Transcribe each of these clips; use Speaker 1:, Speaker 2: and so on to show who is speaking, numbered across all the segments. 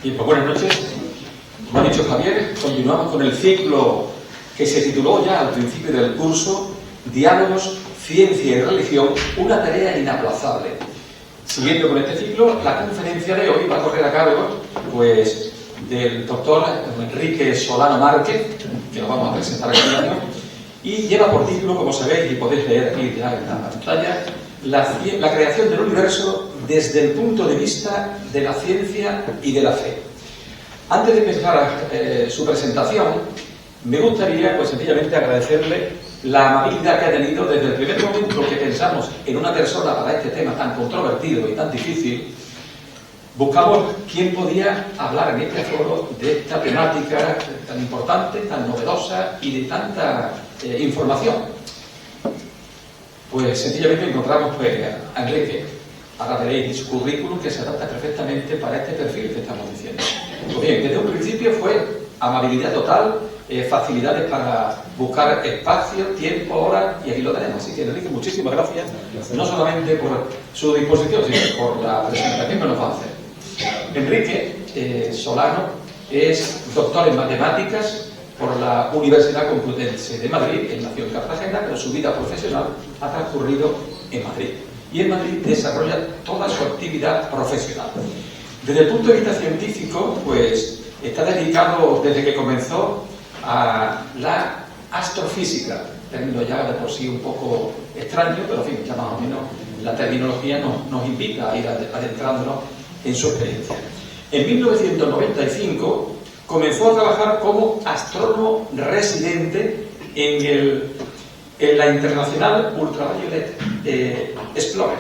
Speaker 1: Bien, pues buenas noches. Como ha dicho Javier, continuamos con el ciclo que se tituló ya al principio del curso Diálogos, Ciencia y Religión, una tarea inaplazable. Siguiendo con este ciclo, la conferencia de hoy va a correr a cargo pues, del doctor Enrique Solano Márquez, que lo vamos a presentar aquí mismo, y lleva por título, como sabéis y podéis leer aquí ya en la pantalla, la creación del universo desde el punto de vista de la ciencia y de la fe. Antes de empezar su presentación, me gustaría pues sencillamente agradecerle la amabilidad que ha tenido desde el primer momento que pensamos en una persona para este tema tan controvertido y tan difícil. Buscamos quién podía hablar en este foro de esta temática tan importante, tan novedosa y de tanta información. Pues sencillamente encontramos a Enrique. Ahora veréis su currículum que se adapta perfectamente para este perfil que estamos diciendo. Pues bien, desde un principio fue amabilidad total, facilidades para buscar espacio, tiempo, hora, y aquí lo tenemos. Así que Enrique, muchísimas gracias, no solamente por su disposición, sino por la presentación que nos va a hacer. Enrique Solano es doctor en matemáticas por la Universidad Complutense de Madrid. Él nació en Cartagena, pero su vida profesional ha transcurrido en Madrid. Y en Madrid desarrolla toda su actividad profesional. Desde el punto de vista científico, pues está dedicado desde que comenzó a la astrofísica, término ya de por sí un poco extraño, pero en fin, ya más o menos la terminología nos invita a ir adentrándonos en su experiencia. En 1995 comenzó a trabajar como astrónomo residente en la Internacional Ultraviolet Explorer,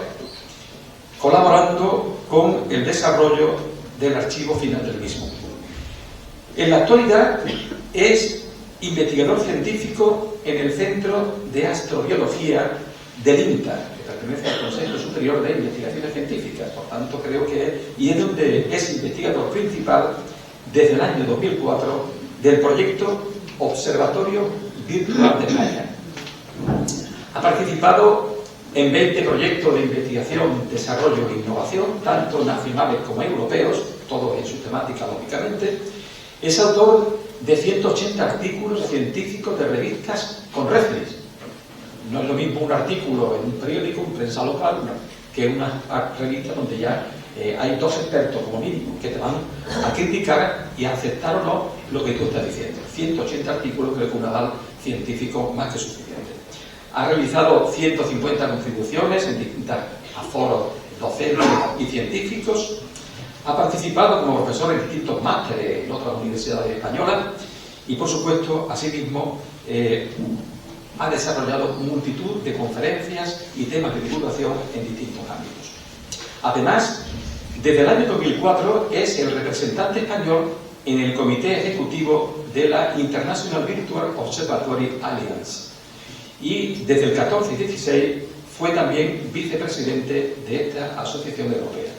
Speaker 1: colaborando con el desarrollo del archivo final del mismo. En la actualidad es investigador científico en el Centro de Astrobiología del INTA, que pertenece al Consejo Superior de Investigaciones Científicas. Por tanto, creo que y es donde es investigador principal desde el año 2004 del proyecto Observatorio Virtual de España. Ha participado en 20 proyectos de investigación, desarrollo e innovación, tanto nacionales como europeos, todos en su temática, lógicamente. Es autor de 180 artículos científicos de revistas con referees. No es lo mismo un artículo en un periódico, en prensa local, que una revista donde ya hay dos expertos como mínimo que te van a criticar y a aceptar o no lo que tú estás diciendo. 180 artículos, creo que un aval científico más que suficiente. Ha realizado 150 contribuciones en distintos foros docentes y científicos. Ha participado como profesor en distintos másteres en otras universidades españolas y, por supuesto, asimismo, ha desarrollado multitud de conferencias y temas de divulgación en distintos ámbitos. Además, desde el año 2004 es el representante español en el Comité Ejecutivo de la International Virtual Observatory Alliance y desde el 14 y 16 fue también vicepresidente de esta asociación europea.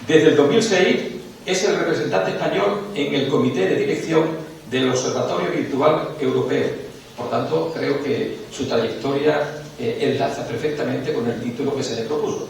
Speaker 1: Desde el 2006 es el representante español en el Comité de Dirección del Observatorio Virtual Europeo. Por tanto, creo que su trayectoria enlaza perfectamente con el título que se le propuso.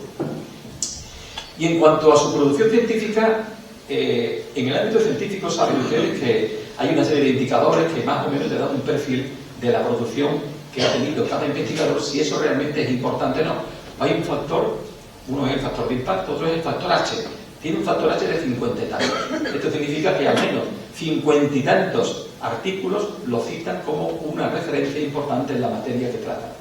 Speaker 1: Y en cuanto a su producción científica, en el ámbito científico saben ustedes que hay una serie de indicadores que más o menos le dan un perfil de la producción que ha tenido cada investigador, si eso realmente es importante o no. Hay un factor, uno es el factor de impacto, otro es el factor H. Tiene un factor H de 50 y tantos. Esto significa que al menos 50 y tantos artículos lo citan como una referencia importante en la materia que trata.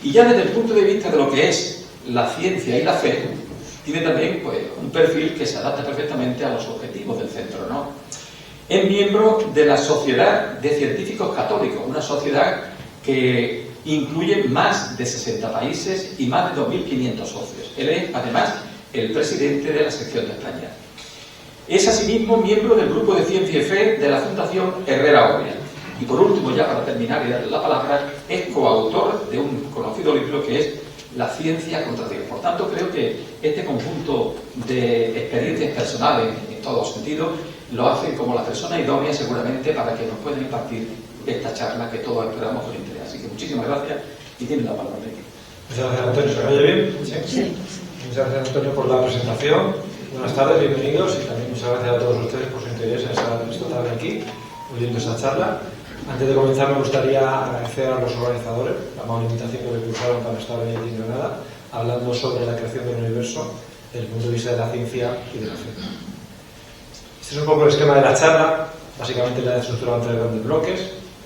Speaker 1: Y ya desde el punto de vista de lo que es la ciencia y la fe, tiene también pues, un perfil que se adapta perfectamente a los objetivos del centro, ¿no? Es miembro de la Sociedad de Científicos Católicos, una sociedad que incluye más de 60 países y más de 2.500 socios. Él es, además, el presidente de la sección de España. Es asimismo miembro del Grupo de Ciencia y Fe de la Fundación Herrera Oria. Y por último, ya para terminar y darle la palabra, es coautor de un conocido libro que es La ciencia contra Dios. Por tanto, creo que este conjunto de experiencias personales en todos sentidos lo hacen como la persona idónea seguramente para que nos pueda impartir esta charla que todos esperamos con interés. Así que muchísimas gracias y tiene la palabra.
Speaker 2: Muchas gracias, Antonio. ¿Se me oye bien? Sí. Muchas gracias, Antonio, por la presentación Buenas tardes, bienvenidos y también muchas gracias a todos ustedes por su interés en estar esta tarde aquí, oyendo esta charla. Antes de comenzar me gustaría agradecer a los organizadores la amable invitación que me cursaron para estar hoy aquí en Granada, hablando sobre la creación del universo desde el punto de vista de la ciencia y de la fe. Este es un poco el esquema de la charla, básicamente la estructura en tres grandes bloques: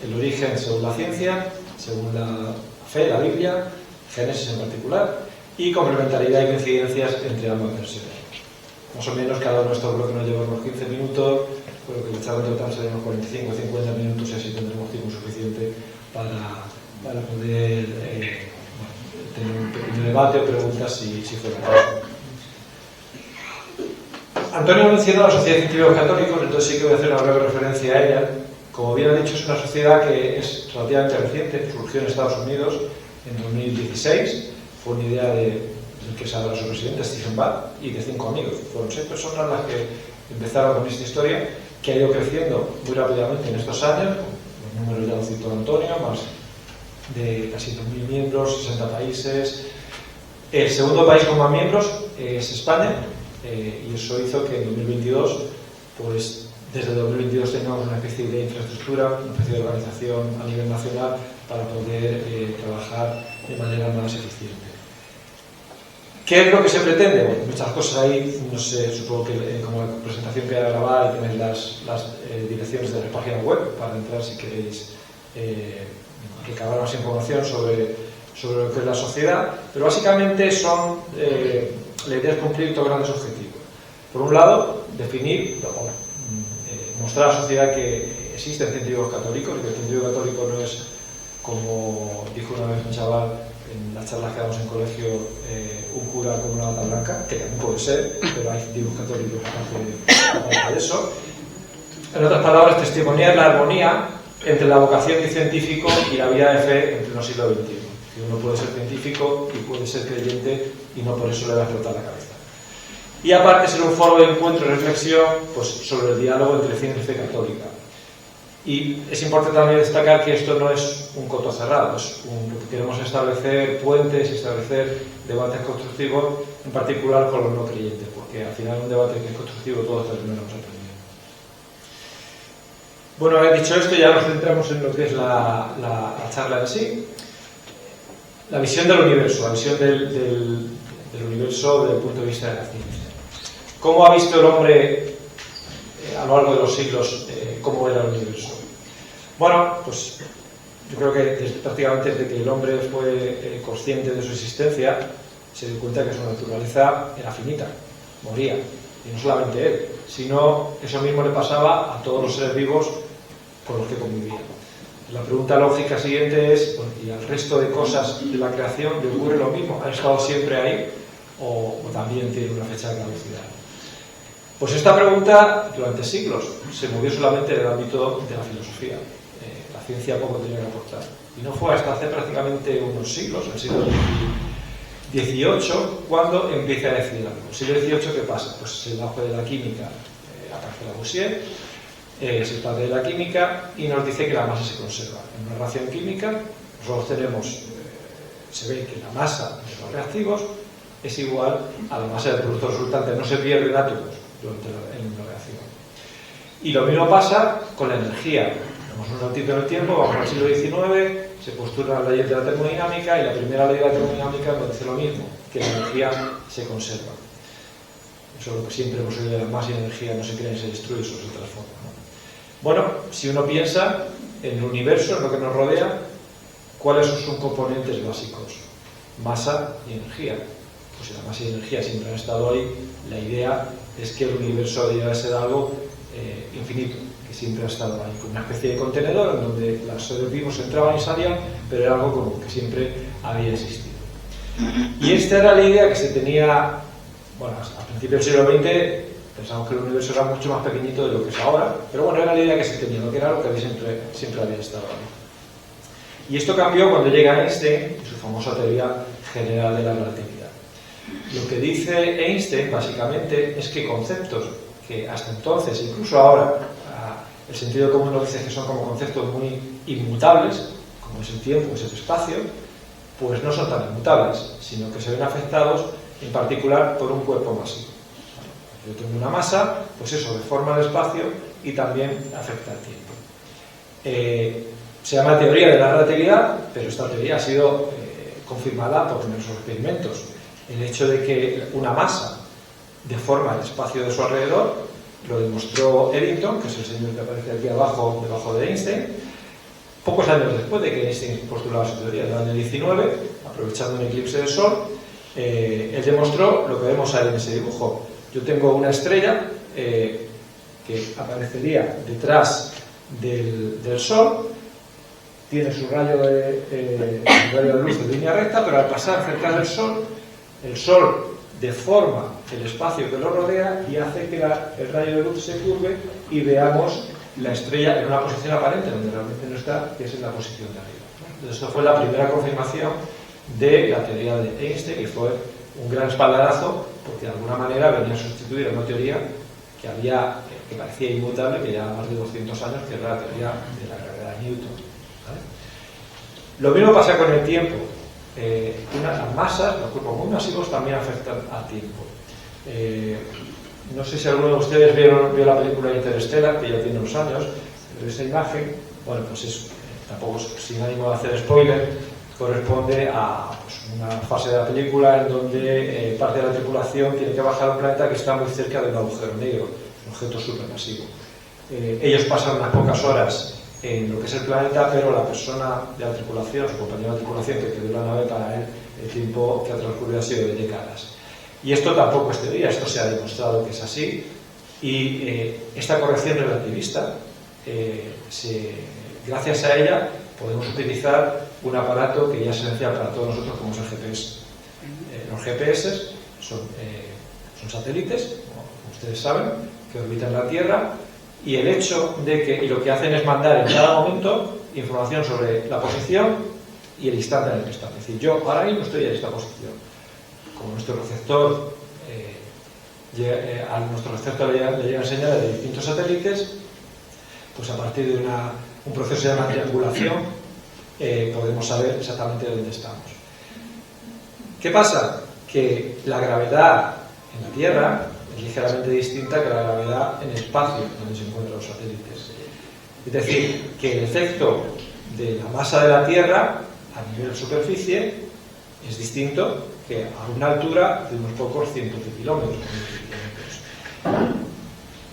Speaker 2: el origen según la ciencia, según la fe, la Biblia, Génesis en particular, y complementariedad y coincidencias entre ambas versiones. Más o menos cada uno de estos bloques nos lleva unos 15 minutos, creo que la charla en total será unos 45 o 50 minutos y así tendremos tiempo suficiente para poder tener un pequeño debate o preguntas si fuera caso. Antonio menciona a la Sociedad de Científicos Católicos, entonces sí que voy a hacer una breve referencia a ella. Como bien ha dicho, es una sociedad que es relativamente reciente, surgió en Estados Unidos en 2016, fue una idea del que es ahora su presidente, Stephen Budd, y de 5 amigos. Fueron 6 personas las que empezaron con esta historia, que ha ido creciendo muy rápidamente en estos años. Los números ya lo citó Antonio, más de casi 2.000 miembros, 60 países. El segundo país con más miembros es España, y eso hizo que en 2022, pues desde 2022 tengamos una especie de infraestructura, una especie de organización a nivel nacional para poder trabajar de manera más eficiente. ¿Qué es lo que se pretende? Bueno, muchas cosas ahí, no sé, supongo que como la presentación queda grabada y tenéis las direcciones de la página web para entrar si queréis recabar más información sobre lo que es la sociedad, pero básicamente son, la idea es cumplir dos grandes objetivos. Por un lado, definir, mostrar a la sociedad que existen científicos católicos y que el científico católico no es, como dijo una vez un chaval en las charlas que damos en colegio, un cura con una bata blanca, que también puede ser, pero hay científicos católicos aparte de eso. En otras palabras, testimoniar la armonía entre la vocación de científico y la vida de fe en pleno siglo XXI. Que uno puede ser científico y puede ser creyente y no por eso le va a explotar la cabeza. Y aparte ser un foro de encuentro y reflexión pues, sobre el diálogo entre ciencia y fe católica. Y es importante también destacar que esto no es un coto cerrado, lo que queremos establecer puentes, establecer debates constructivos, en particular con los no creyentes, porque al final un debate que es constructivo todos terminamos aprendiendo. Bueno, dicho esto, ya nos centramos en lo que es la charla en sí. La visión del universo, la visión del universo desde el punto de vista de la ciencia. ¿Cómo ha visto el hombre a lo largo de los siglos cómo era el universo? Bueno, pues yo creo que prácticamente desde que el hombre fue consciente de su existencia, se dio cuenta que su naturaleza era finita, moría, y no solamente él, sino eso mismo le pasaba a todos los seres vivos con los que convivían. La pregunta lógica siguiente es, bueno, ¿y al resto de cosas de la creación le ocurre lo mismo? ¿Han estado siempre ahí o también tiene una fecha de caducidad? Pues esta pregunta durante siglos se movió solamente en el ámbito de la filosofía. La ciencia poco tenía que aportar. Y no fue hasta hace prácticamente unos siglos, el siglo XVIII, cuando empieza a decir algo. El siglo XVIII, ¿qué pasa? Pues el auge de la química aparece Lavoisier, es el padre de la química, y nos dice que la masa se conserva. En una reacción química, nosotros tenemos, se ve que la masa de los reactivos es igual a la masa del producto resultante, no se pierden átomos durante la reacción. Y lo mismo pasa con la energía. Tenemos un saltito en el tiempo, vamos al siglo XIX, se postulan las leyes de la termodinámica y la primera ley de la termodinámica nos dice lo mismo, que la energía se conserva. Eso es lo que siempre hemos oído, la masa y energía no se crea ni se destruye, eso se transforma, ¿no? Bueno, si uno piensa en el universo, en lo que nos rodea, ¿cuáles son sus componentes básicos? Masa y energía. Pues si la masa y energía siempre han estado ahí, la idea es que el universo debe ser algo infinito, que siempre ha estado ahí, como una especie de contenedor en donde los seres vivos entraban y salían, pero era algo como que siempre había existido. Y esta era la idea que se tenía, bueno, a principios del siglo XX pensamos que el universo era mucho más pequeñito de lo que es ahora, pero bueno, era la idea que se tenía, lo que era lo que siempre había estado ahí. Y esto cambió cuando llega Einstein y su famosa teoría general de la relatividad. Lo que dice Einstein básicamente es que conceptos que hasta entonces, incluso ahora, el sentido común nos dice que son como conceptos muy inmutables, como es el tiempo, es el espacio, pues no son tan inmutables, sino que se ven afectados en particular por un cuerpo masivo. Yo tengo una masa, pues eso deforma el espacio y también afecta al tiempo. Se llama teoría de la relatividad, pero esta teoría ha sido confirmada por numerosos experimentos. El hecho de que una masa deforma el espacio de su alrededor lo demostró Eddington, que es el señor que aparece aquí abajo, debajo de Einstein, pocos años después de que Einstein postulaba su teoría, en el año 19, aprovechando un eclipse de sol. Él demostró lo que vemos ahí en ese dibujo. Yo tengo una estrella que aparecería detrás del Sol, tiene su rayo de luz de línea recta, pero al pasar cerca del Sol, el Sol deforma el espacio que lo rodea y hace que el rayo de luz se curve y veamos la estrella en una posición aparente, donde realmente no está, que es en la posición de arriba. Entonces, esto fue la primera confirmación de la teoría de Einstein y fue un gran espaldarazo porque de alguna manera venía a sustituir a una teoría que parecía inmutable, que ya más de 200 años, que era la teoría de la gravedad de Newton. ¿Vale? Lo mismo pasa con el tiempo. Las masas, los cuerpos muy masivos también afectan al tiempo. No sé si alguno de ustedes vio la película Interstellar, que ya tiene unos años, pero esa imagen, bueno, pues tampoco sin ánimo de hacer spoiler, corresponde a una fase de la película en donde parte de la tripulación tiene que bajar a un planeta que está muy cerca de un agujero negro, un objeto supermasivo. Ellos pasan unas pocas horas en lo que es el planeta, pero la persona de la tripulación, su compañero de tripulación que quedó en la nave, para él el tiempo que ha transcurrido ha sido de décadas. Y esto tampoco es teoría, esto se ha demostrado que es así, y esta corrección relativista, gracias a ella podemos utilizar un aparato que ya es esencial para todos nosotros, como es el GPS. Los GPS son satélites, como ustedes saben, que orbitan la Tierra, y el hecho de que lo que hacen es mandar en cada momento información sobre la posición y el instante en el que están. Es decir, yo ahora mismo estoy en esta posición. Como nuestro receptor, a nuestro receptor le llegan señales de distintos satélites, pues a partir de un proceso de triangulación podemos saber exactamente dónde estamos. ¿Qué pasa? Que la gravedad en la Tierra es ligeramente distinta que la gravedad en el espacio donde se encuentran los satélites. Es decir, que el efecto de la masa de la Tierra a nivel superficie es distinto que a una altura de unos pocos cientos de kilómetros.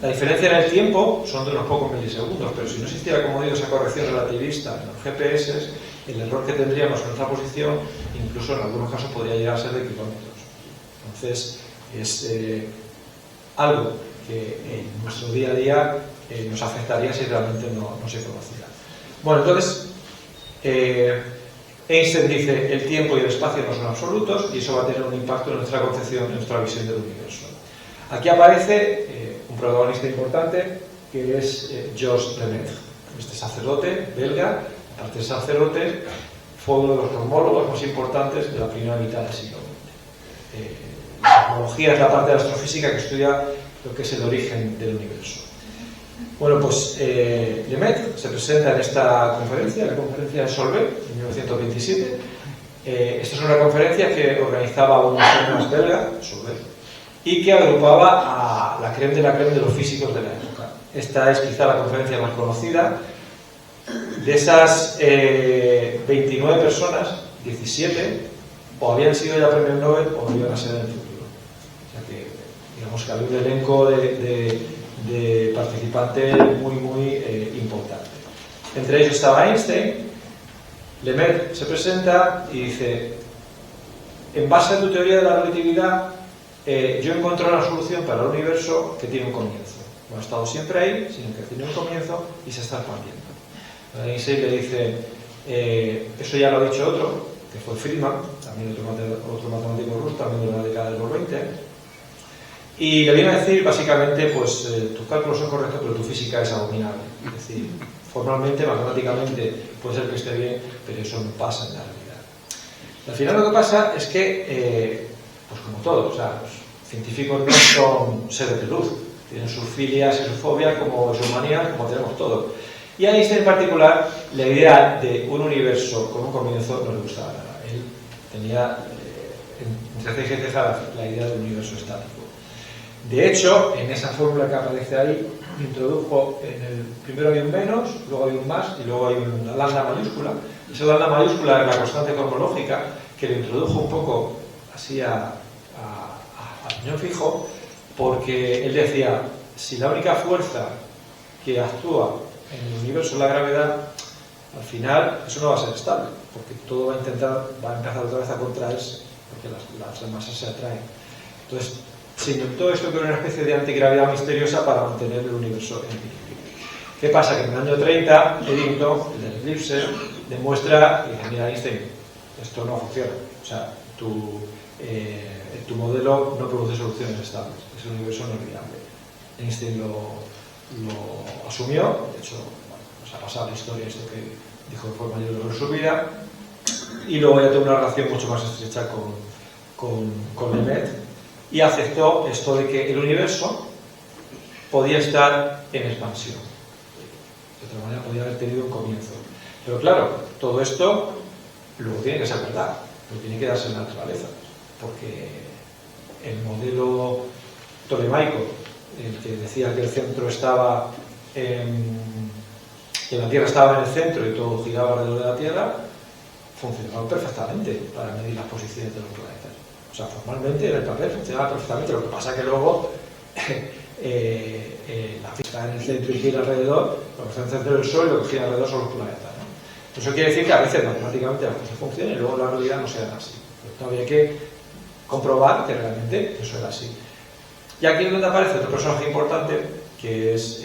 Speaker 2: La diferencia en el tiempo son de unos pocos milisegundos, pero si no existiera, como digo, esa corrección relativista en los GPS, el error que tendríamos en nuestra posición, incluso en algunos casos, podría llegar a ser de kilómetros. Entonces, es algo que en nuestro día a día nos afectaría si realmente no se conociera. Bueno, entonces, Einstein dice el tiempo y el espacio no son absolutos y eso va a tener un impacto en nuestra concepción, en nuestra visión del universo. Aquí aparece un protagonista importante que es Georges Lemaitre, este sacerdote belga. Aparte de sacerdote, fue uno de los cosmólogos más importantes de la primera mitad del siglo XX. La cosmología es la parte de la astrofísica que estudia lo que es el origen del universo. Bueno, pues Lemaitre se presenta en esta conferencia, la conferencia de Solvay, en 1927. Esta es una conferencia que organizaba una firma belga, Solvay, y que agrupaba a la creme de los físicos de la época. Esta es quizá la conferencia más conocida. De esas 29 personas, 17 o habían sido ya premios Nobel o iban a ser en el futuro. O sea que, digamos que había un elenco de participantes muy importante. Entre ellos estaba Einstein. Lemaitre se presenta y dice: en base a tu teoría de la relatividad, yo encontré una solución para el universo que tiene un comienzo. No ha estado siempre ahí, sino que tiene un comienzo y se está expandiendo. Einstein le dice: eso ya lo ha dicho otro, que fue Friedman, también otro matemático ruso, también de la década de los 20, y le viene a decir básicamente, pues tus cálculos son correctos, pero tu física es abominable. Es decir, formalmente, matemáticamente puede ser que esté bien, pero eso no pasa en la realidad. Al final lo que pasa es que, pues como todo, o sea, los científicos no son seres de luz, tienen sus filias y sus fobias, como sus manías, como tenemos todos. Y a Einstein en particular, la idea de un universo con un comienzo no le gustaba nada. Él tenía, entre ceja y ceja, la idea de un universo estático. De hecho, en esa fórmula que aparece ahí, introdujo primero hay un menos, luego hay un más y luego hay una lambda mayúscula. Esa lambda mayúscula es la constante cosmológica que lo introdujo un poco así a piñón fijo, porque él decía, si la única fuerza que actúa en el universo es la gravedad, al final eso no va a ser estable, porque todo va a empezar otra vez a contraerse, porque las masas se atraen. Entonces, se inventó esto que era una especie de antigravedad misteriosa para mantener el universo en equilibrio. ¿Qué pasa? Que en el año 30, Eddington, el del eclipse, demuestra, y dice, mira, Einstein, esto no funciona. O sea, tu modelo no produce soluciones estables, ese universo no es viable. Einstein lo asumió, de hecho, bueno, pues ha pasado la historia esto que dijo que fue el mayor logro de su vida, y luego ya tuvo una relación mucho más estrecha con Lemaitre, y aceptó esto de que el universo podía estar en expansión. De otra manera, podía haber tenido un comienzo. Pero claro, todo esto luego tiene que ser verdad, lo tiene que darse en la naturaleza, porque el modelo tolemaico, el que decía que el centro estaba que la Tierra estaba en el centro y todo giraba alrededor de la Tierra, funcionaba perfectamente para medir las posiciones de los planetas. O sea, formalmente en el papel funcionaba perfectamente. Lo que pasa es que luego la Tierra está en el centro y gira alrededor, lo que está en el centro del Sol y lo que gira alrededor son los planetas, ¿no? Eso quiere decir que a veces matemáticamente las cosas funcionan y luego la realidad no sea así. Pero todavía hay que comprobar que realmente eso era así. Y aquí es donde aparece otro personaje importante, que es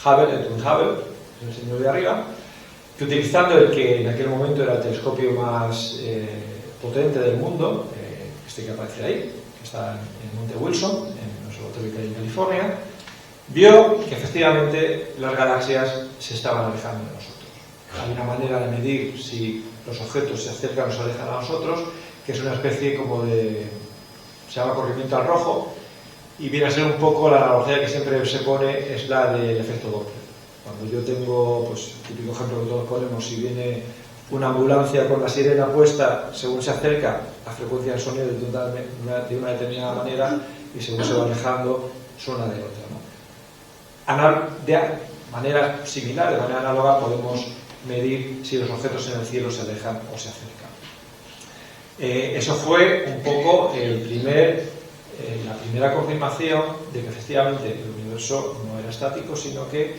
Speaker 2: Hubble, el Twin Hubble, el señor de arriba, que utilizando el que en aquel momento era el telescopio más potente del mundo, este que aparece ahí, que está en Monte Wilson, en el observatorio que hay en California, vio que efectivamente las galaxias se estaban alejando de nosotros. Hay una manera de medir si los objetos se acercan o se alejan a nosotros, que es una especie como se llama corrimiento al rojo, y viene a ser un poco la analogía que siempre se pone, es la del efecto Doppler. Cuando yo tengo, pues, típico ejemplo que todos ponemos, si viene una ambulancia con la sirena puesta, según se acerca, la frecuencia del sonido de una determinada manera, y según se va alejando, suena de otra, ¿no? De manera similar, de manera análoga, podemos medir si los objetos en el cielo se alejan o se acercan. Eso fue un poco la primera confirmación de que efectivamente el universo no era estático, sino que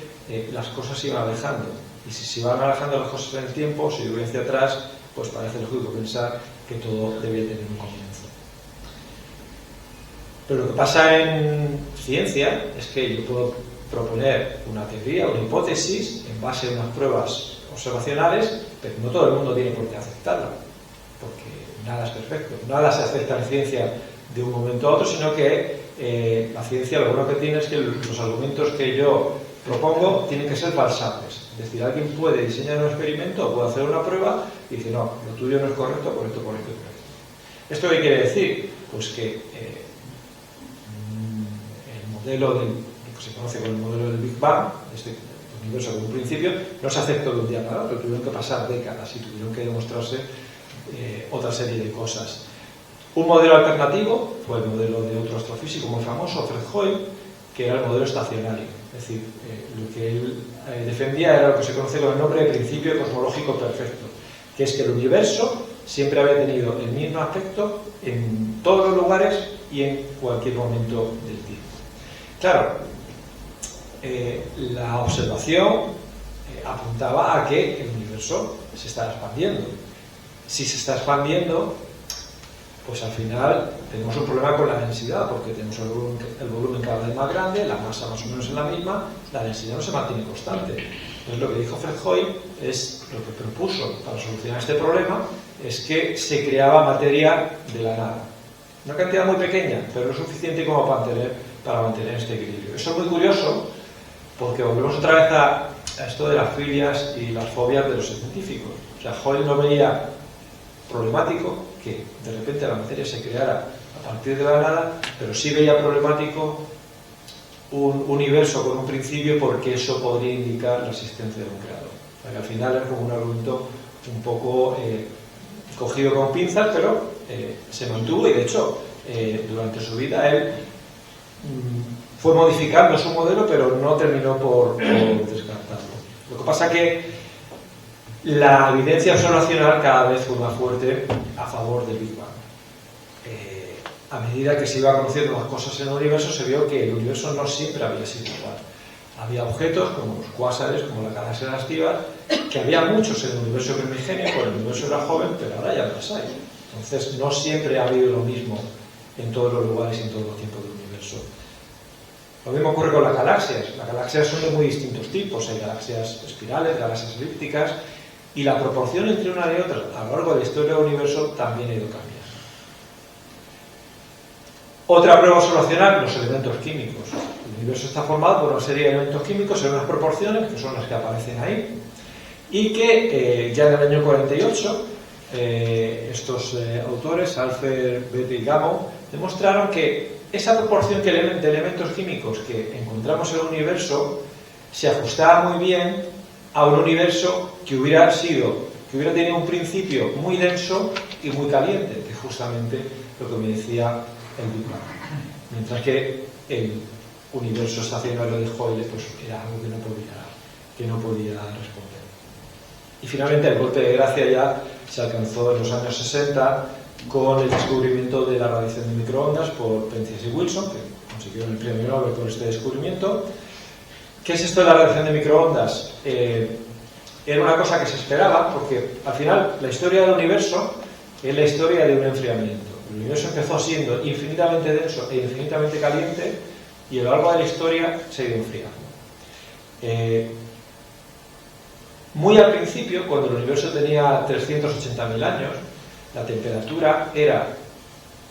Speaker 2: las cosas se iban alejando. Y si se iban alejando las cosas en el tiempo, si yo voy hacia atrás, pues parece lógico pensar que todo debía tener un comienzo. Pero lo que pasa en ciencia es que yo puedo proponer una teoría, una hipótesis, en base a unas pruebas observacionales, pero no todo el mundo tiene por qué aceptarla, porque nada es perfecto. Nada se acepta en ciencia de un momento a otro, sino que la ciencia lo bueno que tiene es que los argumentos que yo propongo tienen que ser falsables. Es decir, alguien puede diseñar un experimento o puede hacer una prueba y dice, no, lo tuyo no es correcto por esto, por esto y por esto. ¿Esto qué quiere decir? Pues que el modelo que se conoce como el modelo del Big Bang, este universo como un principio, no se aceptó de un día para otro, tuvieron que pasar décadas y tuvieron que demostrarse otra serie de cosas. Un modelo alternativo fue el modelo de otro astrofísico muy famoso, Fred Hoyle, que era el modelo estacionario. Es decir, lo que él defendía era lo que se conoce con el nombre de principio cosmológico perfecto, que es que el universo siempre había tenido el mismo aspecto en todos los lugares y en cualquier momento del tiempo. Claro, la observación apuntaba a que el universo se está expandiendo. Si se está expandiendo, pues al final tenemos un problema con la densidad, porque tenemos el volumen cada vez más grande, la masa más o menos es la misma, la densidad no se mantiene constante. Entonces lo que dijo Fred Hoyle es, lo que propuso para solucionar este problema, es que se creaba materia de la nada. Una cantidad muy pequeña, pero lo suficiente como para mantener este equilibrio. Eso es muy curioso, porque volvemos otra vez a esto de las filias y las fobias de los científicos. O sea, Hoyle no veía problemático que de repente la materia se creara a partir de la nada, pero sí veía problemático un universo con un principio, porque eso podría indicar la existencia de un creador. O sea, que al final es como un argumento un poco cogido con pinzas, pero se mantuvo, y de hecho durante su vida él fue modificando su modelo, pero no terminó por descartarlo. Lo que pasa que la evidencia observacional cada vez fue más fuerte a favor del Big Bang. A medida que se iba conociendo más cosas en el universo, se vio que el universo no siempre había sido igual. Había objetos como los cuásares, como las galaxias activas, que había muchos en el universo primigenio, cuando el universo era joven, pero ahora ya no las hay. Entonces, no siempre ha habido lo mismo en todos los lugares y en todos los tiempos del universo. Lo mismo ocurre con las galaxias. Las galaxias son de muy distintos tipos. Hay galaxias espirales, galaxias elípticas, y la proporción entre una y otra a lo largo de la historia del universo también ha ido cambiando. Otra prueba observacional, los elementos químicos. El universo está formado por una serie de elementos químicos en unas proporciones, que son las que aparecen ahí, y que ya en el año 48 estos autores, Alpher, Bethe y Gamow, demostraron que esa proporción de elementos químicos que encontramos en el universo se ajustaba muy bien a un universo que hubiera tenido un principio muy denso y muy caliente, que es justamente lo que me decía el Big Bang. Mientras que el universo estacionario de Hoyle pues era algo que no podía responder. Y finalmente el golpe de gracia ya se alcanzó en los años 60 con el descubrimiento de la radiación de microondas por Penzias y Wilson, que consiguieron el premio Nobel por este descubrimiento. ¿Qué es esto de la radiación de microondas? Era una cosa que se esperaba, porque al final la historia del universo es la historia de un enfriamiento. El universo empezó siendo infinitamente denso e infinitamente caliente, y a lo largo de la historia se ha ido enfriando. Muy al principio, cuando el universo tenía 380.000 años, la temperatura era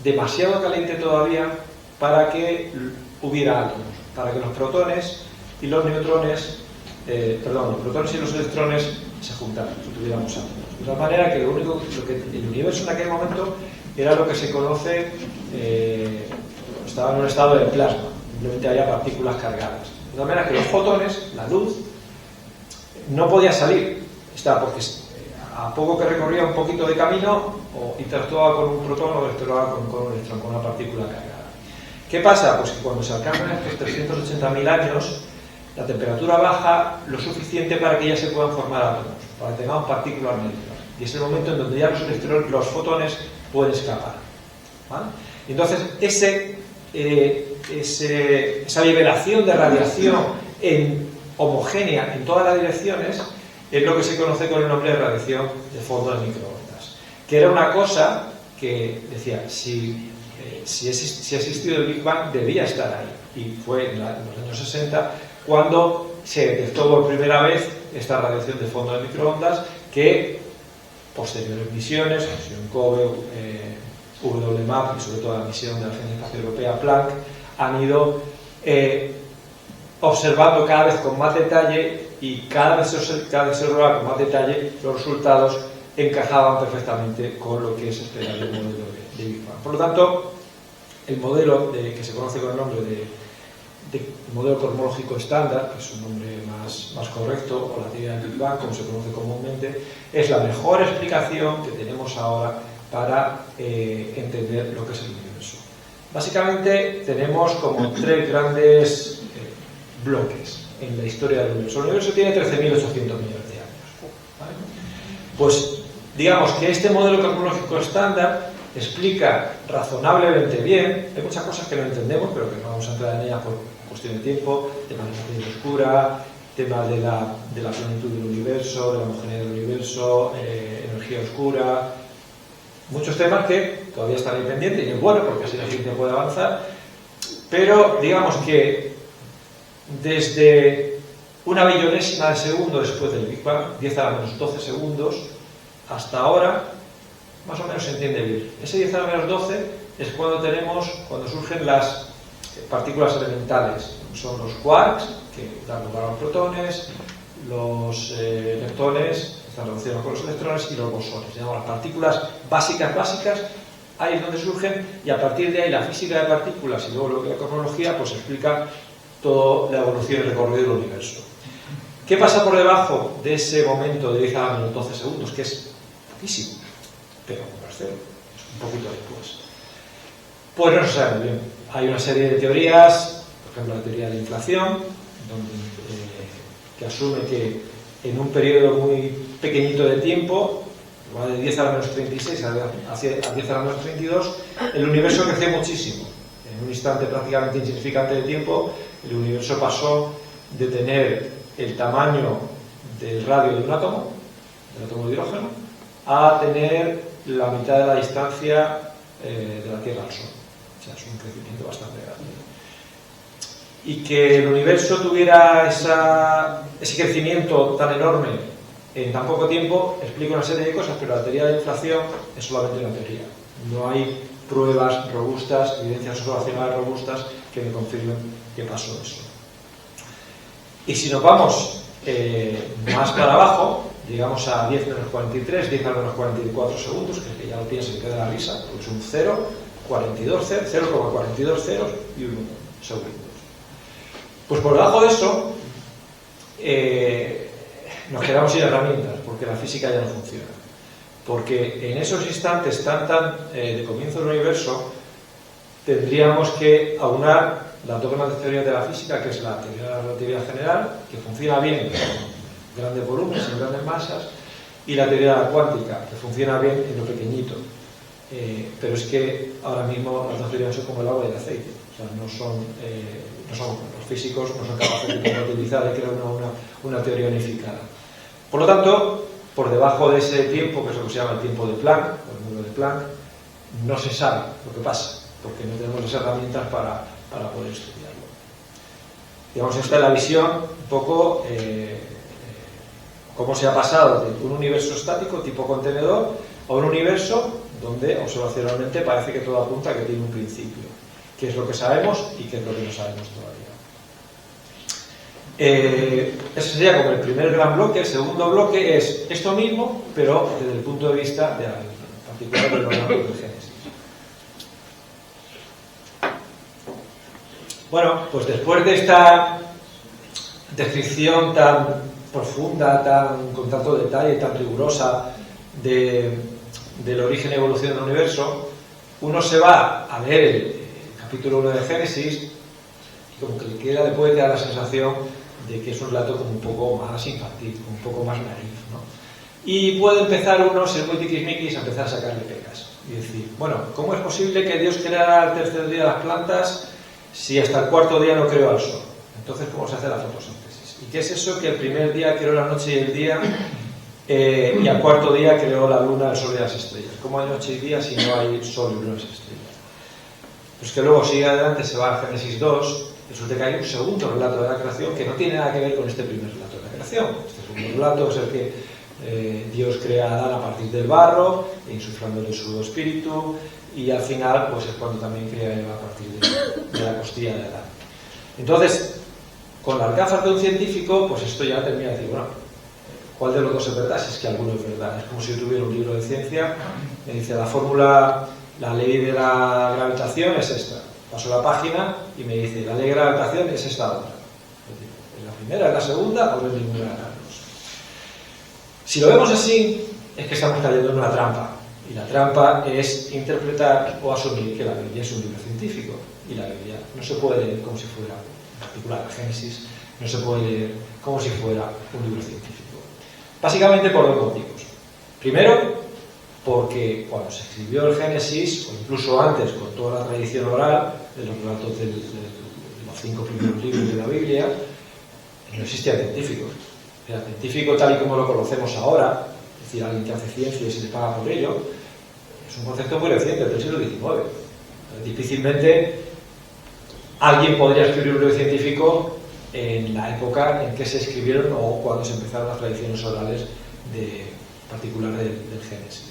Speaker 2: demasiado caliente todavía para que hubiera átomos, para que los protones y los neutrones, los protones y los electrones se juntaran, tuviéramos átomos. De tal manera que el universo en aquel momento era lo que se conoce, estaba en un estado de plasma, simplemente había partículas cargadas. De tal manera que los fotones, la luz, no podía salir, porque a poco que recorría un poquito de camino, o interactuaba con un protón o interactuaba con un electrón, con una partícula cargada. ¿Qué pasa? Pues que cuando se alcanzan estos 380.000 años, la temperatura baja lo suficiente para que ya se puedan formar átomos, para que tengamos partículas neutras. Y es el momento en donde ya los fotones pueden escapar. ¿Vale? Y entonces, esa liberación de radiación homogénea en todas las direcciones es lo que se conoce con el nombre de radiación de fondo de microondas, que era una cosa que decía, si ha existido el Big Bang, debía estar ahí, y fue en los años 60 cuando se detectó por primera vez esta radiación de fondo de microondas, que posteriores misiones, la misión COBE, WMAP y sobre todo la misión de la Agencia Espacial Europea Planck, han ido observando cada vez con más detalle, y cada vez se observaba con más detalle, los resultados encajaban perfectamente con lo que es esperable el modelo de Big Bang. Por lo tanto, el modelo que se conoce con el nombre de modelo cosmológico estándar, que es un nombre más correcto, o la teoría del Big Bang, como se conoce comúnmente, es la mejor explicación que tenemos ahora para entender lo que es el universo. Básicamente tenemos como tres grandes bloques en la historia del universo. El universo tiene 13.800 millones de años. ¿Vale? Pues digamos que este modelo cosmológico estándar explica razonablemente bien. Hay muchas cosas que no entendemos, pero que no vamos a entrar en ellas por cuestión de tiempo: temas de la materia oscura, temas de la plenitud del universo, de la homogeneidad del universo, energía oscura, muchos temas que todavía están ahí pendientes, y es bueno porque así la ciencia puede avanzar. Pero digamos que desde una billonésima de segundo después del Big Bang, 10 a la menos 12 segundos, hasta ahora, más o menos se entiende bien. Ese 10 a la menos 12 es cuando surgen las partículas elementales. Son los quarks, que dan lugar a los protones, los leptones, que están relacionados con los electrones, y los bosones. Las partículas básicas, ahí es donde surgen, y a partir de ahí la física de partículas y luego lo que la cosmología pues explica toda la evolución y el recorrido del universo. ¿Qué pasa por debajo de ese momento de 10 a la menos 12 segundos? Que es poquísimo, pero no es cero, es un poquito después. Pues no se sabe muy bien. Hay una serie de teorías, por ejemplo la teoría de la inflación, que asume que en un periodo muy pequeñito de tiempo, igual de 10 a la menos 36 a 10 a la menos 32, el universo creció muchísimo. En un instante prácticamente insignificante de tiempo, el universo pasó de tener el tamaño del radio de un átomo, del átomo de hidrógeno, a tener la mitad de la distancia de la Tierra al Sol. O sea, es un crecimiento bastante grande. Y que el universo tuviera ese crecimiento tan enorme en tan poco tiempo explica una serie de cosas, pero la teoría de la inflación es solamente una teoría. No hay pruebas robustas, evidencias observacionales robustas que me confirmen que pasó eso. Y si nos vamos más para abajo, llegamos a 10 menos 43, 10 al menos 44 segundos, que ya lo pienso y queda la risa, porque es un 0,42 ceros y 1 segundos. Pues por debajo de eso nos quedamos sin herramientas, porque la física ya no funciona. Porque en esos instantes tan de comienzo del universo tendríamos que aunar las dos grandes teorías de la física, que es la teoría de la relatividad general, que funciona bien en grandes volúmenes, en grandes masas, y la teoría de la cuántica, que funciona bien en lo pequeñito. Pero es que ahora mismo las dos teorías son como el agua y el aceite. O sea, los físicos no son capaces de compatibilizar y crear una teoría unificada. Por lo tanto, por debajo de ese tiempo, que es lo que se llama el tiempo de Planck, o el muro de Planck, no se sabe lo que pasa, porque no tenemos las herramientas para poder estudiarlo. Digamos, esta es la visión, un poco, cómo se ha pasado de un universo estático tipo contenedor a un universo donde observacionalmente parece que todo apunta a que tiene un principio. Qué es lo que sabemos y qué es lo que no sabemos todavía. Ese sería como el primer gran bloque. El segundo bloque es esto mismo, pero desde el punto de vista particular de los datos del Génesis. Bueno, pues después de esta descripción tan profunda, con tanto detalle, tan rigurosa del origen y evolución del universo, uno se va a leer el capítulo 1 de Génesis y como que le puede quedar la sensación de que es un relato como un poco más infantil, un poco más naif, ¿no? Y puede empezar uno a ser muy tiquismiquis, a empezar a sacarle pecas y decir, bueno, ¿cómo es posible que Dios creara al tercer día las plantas si hasta el cuarto día no creó al sol? Entonces, ¿cómo se hace la fotosíntesis? ¿Y qué es eso que el primer día creó la noche y el día y al cuarto día creó la luna, el sol y las estrellas? ¿Cómo hay noche y día si no hay sol y lunas y estrellas? Pues que luego sigue adelante, se va a Génesis 2, resulta que hay un segundo relato de la creación que no tiene nada que ver con este primer relato de la creación. Este segundo relato es el que Dios crea a Adán a partir del barro, insuflándole su espíritu, y al final pues es cuando también crea a Eva a partir de la costilla de Adán. Entonces, con las gafas de un científico, pues esto ya termina de decir, bueno, ¿cuál de los dos es verdad? Si es que alguno es verdad. Es como si yo tuviera un libro de ciencia, me dice la fórmula, la ley de la gravitación es esta. Paso la página y me dice, la ley de gravitación es esta otra. ¿Es la primera, es la segunda o no es ninguna de las dos? Si lo vemos así, es que estamos cayendo en una trampa. Y la trampa es interpretar o asumir que la Biblia es un libro científico. Y la Biblia no se puede leer como si fuera, en particular el Génesis, no se puede leer como si fuera un libro científico. Básicamente por dos motivos. Primero, porque cuando se escribió el Génesis, o incluso antes con toda la tradición oral de los relatos de los 5 primeros libros de la Biblia, no existía científico. El científico tal y como lo conocemos ahora, es decir, alguien que hace ciencia y se le paga por ello, es un concepto muy reciente, del siglo XIX. Difícilmente alguien podría escribir un libro científico en la época en que se escribieron o cuando se empezaron las tradiciones orales particular del Génesis.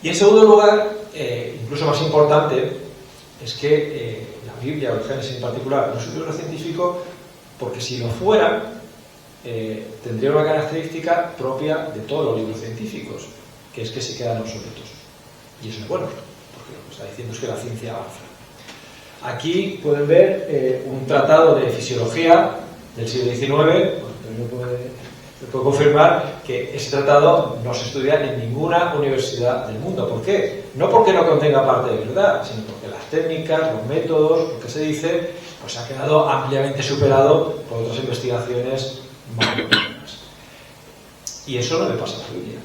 Speaker 2: Y en segundo lugar, incluso más importante, es que la Biblia o el Génesis en particular no es un libro científico porque si lo fuera tendría una característica propia de todos los libros científicos, que es que se quedan obsoletos. Y eso es bueno, porque lo que está diciendo es que la ciencia avanza. Aquí pueden ver un tratado de fisiología del siglo XIX, te puedo confirmar que ese tratado no se estudia en ninguna universidad del mundo. ¿Por qué? No porque no contenga parte de verdad, sino porque las técnicas, los métodos, lo que se dice, pues ha quedado ampliamente superado por otras investigaciones más modernas. Y eso no le pasa a la Biblia.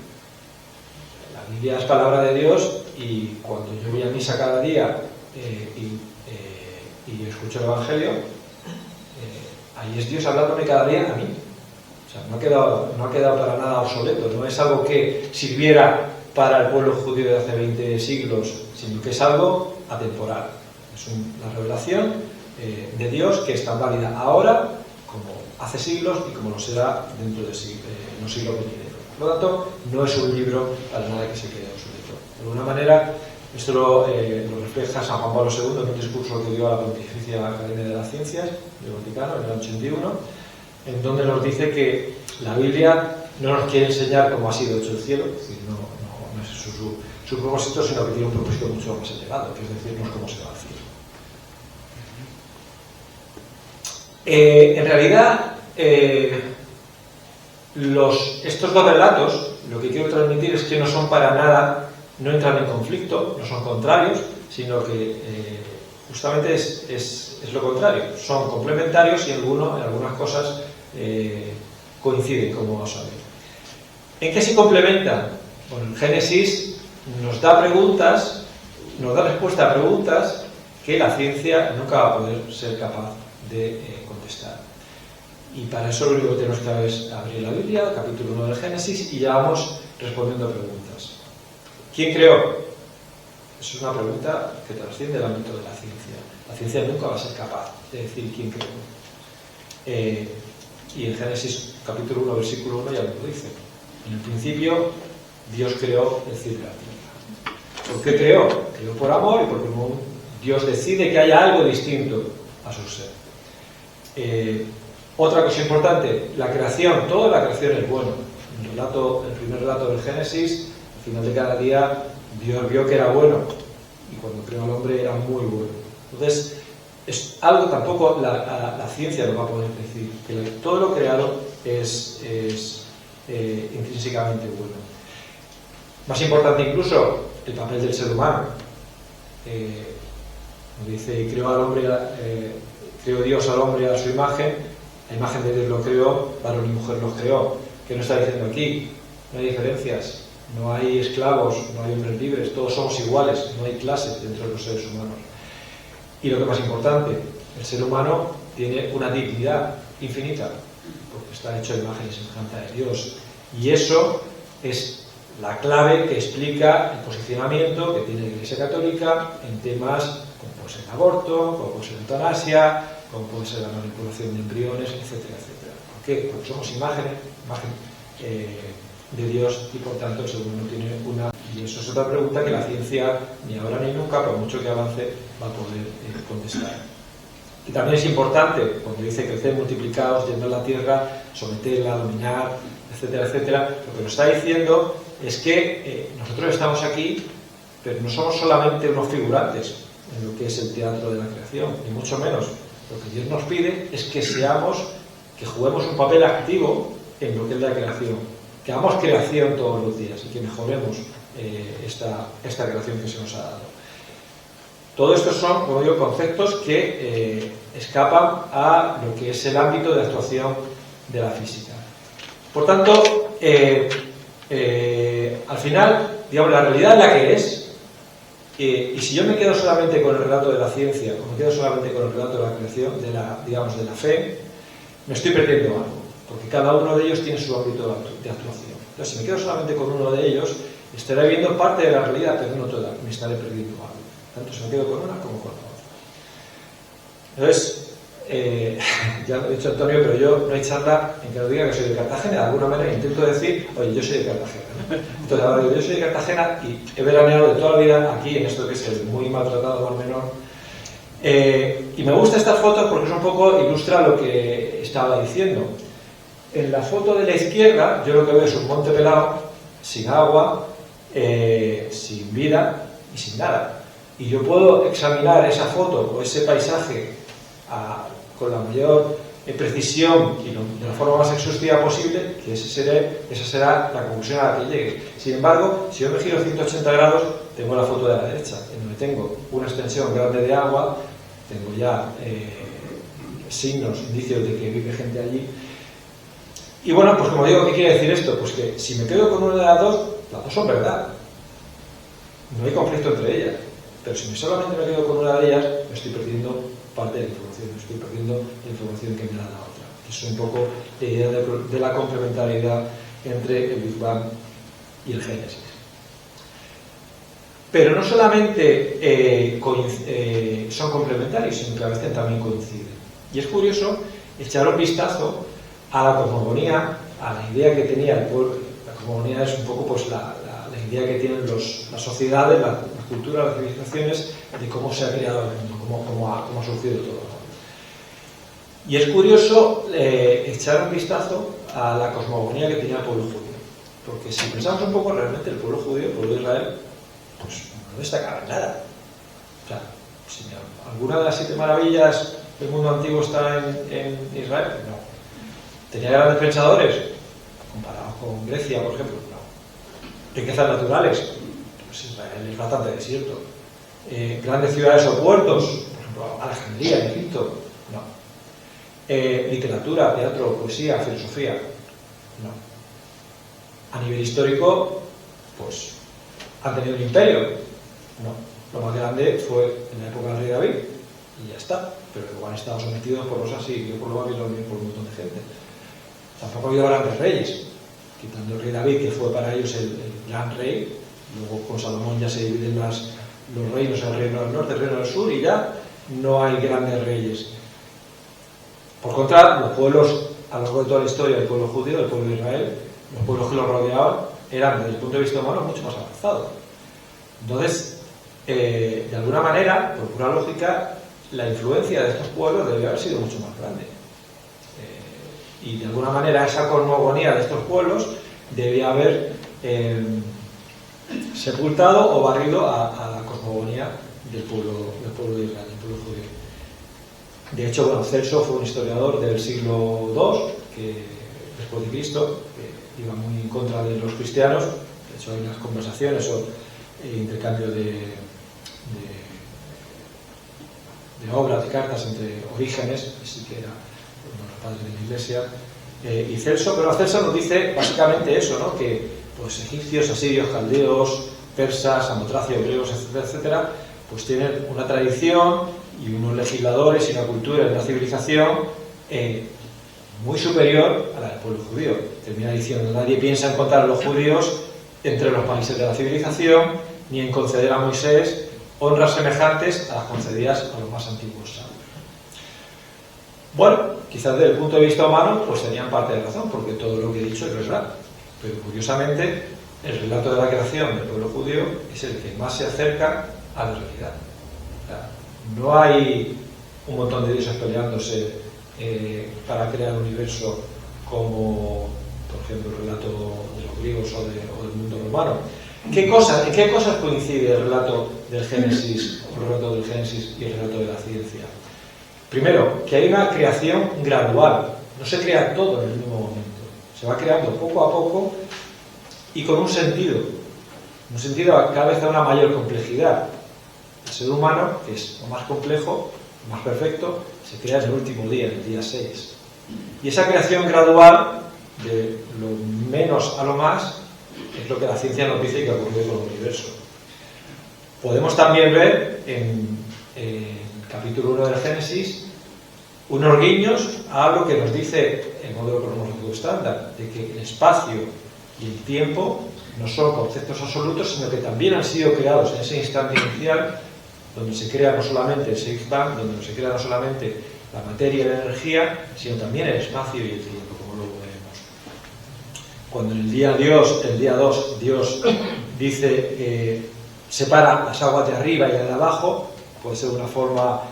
Speaker 2: La Biblia es palabra de Dios, y cuando yo voy a misa cada día y escucho el Evangelio, ahí es Dios hablándome cada día a mí. O sea, no ha quedado para nada obsoleto, no es algo que sirviera para el pueblo judío de hace 20 siglos, sino que es algo atemporal. Es la revelación de Dios que es tan válida ahora como hace siglos y como lo será dentro de los siglos venideros. Por lo tanto, no es un libro para nada que se quede obsoleto. De alguna manera, esto lo refleja San Juan Pablo II en un discurso que dio a la Pontificia Academia de las Ciencias del Vaticano en el 81, en donde nos dice que la Biblia no nos quiere enseñar cómo ha sido hecho el cielo, es decir, no es eso su propósito, sino que tiene un propósito mucho más elevado, que es decirnos cómo se va al cielo. En realidad, estos dos relatos, lo que quiero transmitir es que no son para nada, no entran en conflicto, no son contrarios, sino que justamente es lo contrario, son complementarios y en algunas cosas coinciden, como vamos a ver. ¿En qué se complementan? Bueno, el Génesis nos da respuesta a preguntas que la ciencia nunca va a poder ser capaz de contestar. Y para eso lo único que tenemos que hacer es abrir la Biblia, el capítulo 1 del Génesis, y ya vamos respondiendo preguntas. ¿Quién creó? Eso es una pregunta que trasciende el ámbito de la ciencia. La ciencia nunca va a ser capaz de decir quién creó. Y en Génesis capítulo 1, versículo 1 ya lo dice. En el principio Dios creó el cielo y la tierra. ¿Por qué creó? Creó por amor y porque Dios decide que haya algo distinto a su ser. Otra cosa importante, la creación, toda la creación es buena. El primer relato del Génesis, al final de cada día, Dios vio que era bueno, y cuando creó al hombre era muy bueno. Entonces, es algo tampoco la ciencia lo va a poder decir, que todo lo creado es intrínsecamente bueno. Más importante incluso, el papel del ser humano. Dice, creó Dios al hombre a su imagen, la imagen de Dios lo creó, varón y mujer los creó. ¿Qué nos está diciendo aquí? No hay diferencias, no hay esclavos, no hay hombres libres, todos somos iguales, no hay clases dentro de los seres humanos. Y lo que más importante, el ser humano tiene una dignidad infinita, porque está hecho de imagen y semejanza de Dios. Y eso es la clave que explica el posicionamiento que tiene la Iglesia Católica en temas como puede ser el aborto, como puede ser la eutanasia, como puede ser la manipulación de embriones, etcétera, etcétera. ¿Por qué? Porque somos imagen de Dios y por tanto el ser humano tiene una... Y eso es otra pregunta que la ciencia ni ahora ni nunca, por mucho que avance, va a poder contestar. Y también es importante, cuando dice crecer, multiplicaos, llenar la tierra, someterla, dominar, etcétera, etcétera, lo que nos está diciendo es que nosotros estamos aquí, pero no somos solamente unos figurantes en lo que es el teatro de la creación, ni mucho menos. Lo que Dios nos pide es que juguemos un papel activo en lo que es la creación, que hagamos creación todos los días y que mejoremos esta creación que se nos ha dado. Todo esto son, como digo, conceptos que escapan a lo que es el ámbito de actuación de la física. Por tanto, al final, digamos, la realidad es la que es, y si yo me quedo solamente con el relato de la ciencia, o me quedo solamente con el relato de la creación, de la fe, me estoy perdiendo algo, porque cada uno de ellos tiene su ámbito de actuación. Entonces, si me quedo solamente con uno de ellos, estaré viendo parte de la realidad, pero no toda, me estaré perdiendo algo. Tanto si me quedo con una como con la otra. Entonces, ya lo ha dicho Antonio, pero yo no hay charla en que nos diga que soy de Cartagena. De alguna manera intento decir, oye, yo soy de Cartagena, ¿no? Entonces ahora digo, yo soy de Cartagena y he veraneado de toda la vida aquí, en esto que es el muy maltratado Mar Menor. Y me gusta esta foto porque es un poco, ilustra lo que estaba diciendo. En la foto de la izquierda, yo lo que veo es un monte pelado, sin agua, sin vida y sin nada. Y yo puedo examinar esa foto o ese paisaje con la mayor precisión y de la forma más exhaustiva posible, que esa será la conclusión a la que llegue. Sin embargo, si yo me giro 180 grados, tengo la foto de la derecha, en donde tengo una extensión grande de agua, tengo ya signos, indicios de que vive gente allí. Y bueno, pues como digo, ¿qué quiere decir esto? Pues que si me quedo con una de las dos son verdad. No hay conflicto entre ellas. Pero si solamente me quedo con una de ellas, me estoy perdiendo parte de la información, me estoy perdiendo la información que me da la otra. Eso es un poco la idea de la complementariedad entre el Big Bang y el Génesis. Pero no solamente son complementarios, sino que a veces también coinciden. Y es curioso echar un vistazo a la cosmogonía, a la idea que tenía el pueblo. La cosmogonía es un poco pues la idea que tienen las sociedades, las culturas, las civilizaciones, de cómo se ha creado el mundo, cómo ha surgido todo. Y es curioso echar un vistazo a la cosmogonía que tenía el pueblo judío. Porque si pensamos un poco, realmente el pueblo judío, el pueblo de Israel, pues no destacaba en nada. O sea, si alguna de las 7 maravillas del mundo antiguo está en Israel, no. ¿Tenía grandes pensadores? Comparado con Grecia, por ejemplo, no. Riquezas naturales, pues Israel es bastante desierto. Grandes ciudades o puertos, por ejemplo, Alejandría, en Egipto, no. Literatura, teatro, poesía, filosofía, no. A nivel histórico, pues han tenido un imperio, no. Lo más grande fue en la época del rey David, y ya está. Pero luego han estado sometidos por los asirios, por los babilonios, por un montón de gente. Tampoco ha habido grandes reyes, quitando el rey David, que fue para ellos el gran rey. Luego con Salomón ya se dividen los reinos, el reino del norte, el reino del sur, y ya no hay grandes reyes. Por contra, los pueblos, a lo largo de toda la historia del pueblo judío, del pueblo de Israel, los pueblos que los rodeaban eran, desde el punto de vista humano, mucho más avanzados. Entonces, de alguna manera, por pura lógica, la influencia de estos pueblos debe haber sido mucho más grande. Y de alguna manera esa cosmogonía de estos pueblos debía haber sepultado o barrido a la cosmogonía del pueblo de Israel, del pueblo judío. De hecho, bueno, Celso fue un historiador del siglo II, que después de Cristo, que iba muy en contra de los cristianos. De hecho, hay unas conversaciones o intercambio de obras, de cartas entre Orígenes, que sí que era uno de los padres de la Iglesia, y Celso. Pero Celso nos dice básicamente eso, ¿no? Que pues egipcios, asirios, caldeos, persas, samotracios, griegos, etcétera, etcétera, pues tienen una tradición y unos legisladores y una cultura y una civilización muy superior a la del pueblo judío. Termina diciendo: nadie piensa en contar a los judíos entre los países de la civilización, ni en conceder a Moisés honras semejantes a las concedidas a los más antiguos sabios. Bueno, quizás desde el punto de vista humano pues tenían parte de razón, porque todo lo que he dicho es verdad. Pero curiosamente, el relato de la creación del pueblo judío es el que más se acerca a la realidad. O sea, no hay un montón de dioses peleándose para crear un universo como, por ejemplo, el relato de los griegos o del mundo romano. ¿En qué cosas coincide el relato del Génesis, el relato del Génesis y el relato de la ciencia? Primero, que hay una creación gradual. No se crea todo en el mismo momento. Se va creando poco a poco y con un sentido cada vez a una mayor complejidad. El ser humano, que es lo más complejo, lo más perfecto, se crea en el último día, en el día 6. Y esa creación gradual, de lo menos a lo más, es lo que la ciencia nos dice que ha ocurrido con el universo. Podemos también ver en el capítulo 1 del Génesis unos guiños a lo que nos dice el modelo cronológico estándar, de que el espacio y el tiempo no son conceptos absolutos, sino que también han sido creados en ese instante inicial, donde se crea no solamente el Big Bang, donde se crea no solamente la materia y la energía, sino también el espacio y el tiempo, como luego veremos. Cuando en el día 2, Dios dice que separa las aguas de arriba y las de abajo, puede ser una forma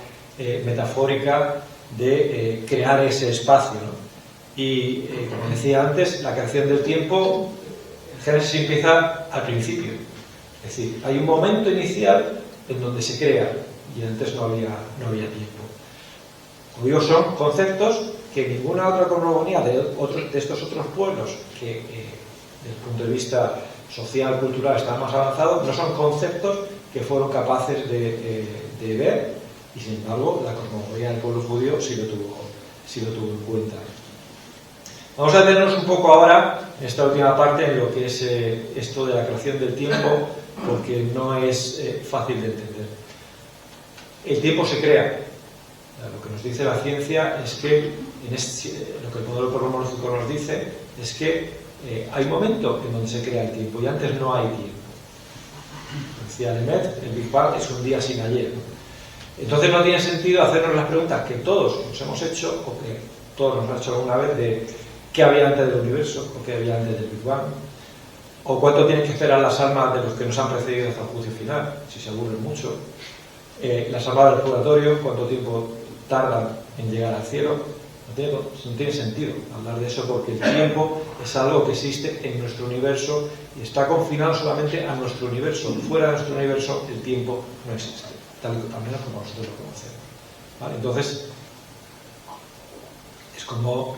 Speaker 2: metafórica de crear ese espacio, ¿no? Y como decía antes, la creación del tiempo, el Génesis empieza al principio. Es decir, hay un momento inicial en donde se crea y antes no había tiempo. Como digo, son conceptos que ninguna otra cosmogonía de estos otros pueblos que desde el punto de vista social, cultural, están más avanzados, no son conceptos que fueron capaces de ver, y sin embargo la cosmogonía del pueblo judío sí lo tuvo en cuenta. Vamos a detenernos un poco ahora en esta última parte en lo que es esto de la creación del tiempo, porque no es fácil de entender. El tiempo se crea. Lo que nos dice la ciencia es que, lo que el modelo cosmológico nos dice, es que hay un momento en donde se crea el tiempo y antes no hay tiempo. Decía Lemaitre, el Big Bang es un día sin ayer. Entonces no tiene sentido hacernos las preguntas que todos nos hemos hecho, o que todos nos han hecho alguna vez, de qué había antes del universo, o qué había antes del Big Bang, o cuánto tienen que esperar las almas de los que nos han precedido hasta el juicio final, si se aburren mucho, las almas del purgatorio, cuánto tiempo tardan en llegar al cielo. No tiene sentido hablar de eso, porque el tiempo es algo que existe en nuestro universo y está confinado solamente a nuestro universo. Fuera de nuestro universo el tiempo no existe, tal menos como nosotros lo conocemos, ¿vale? Entonces es como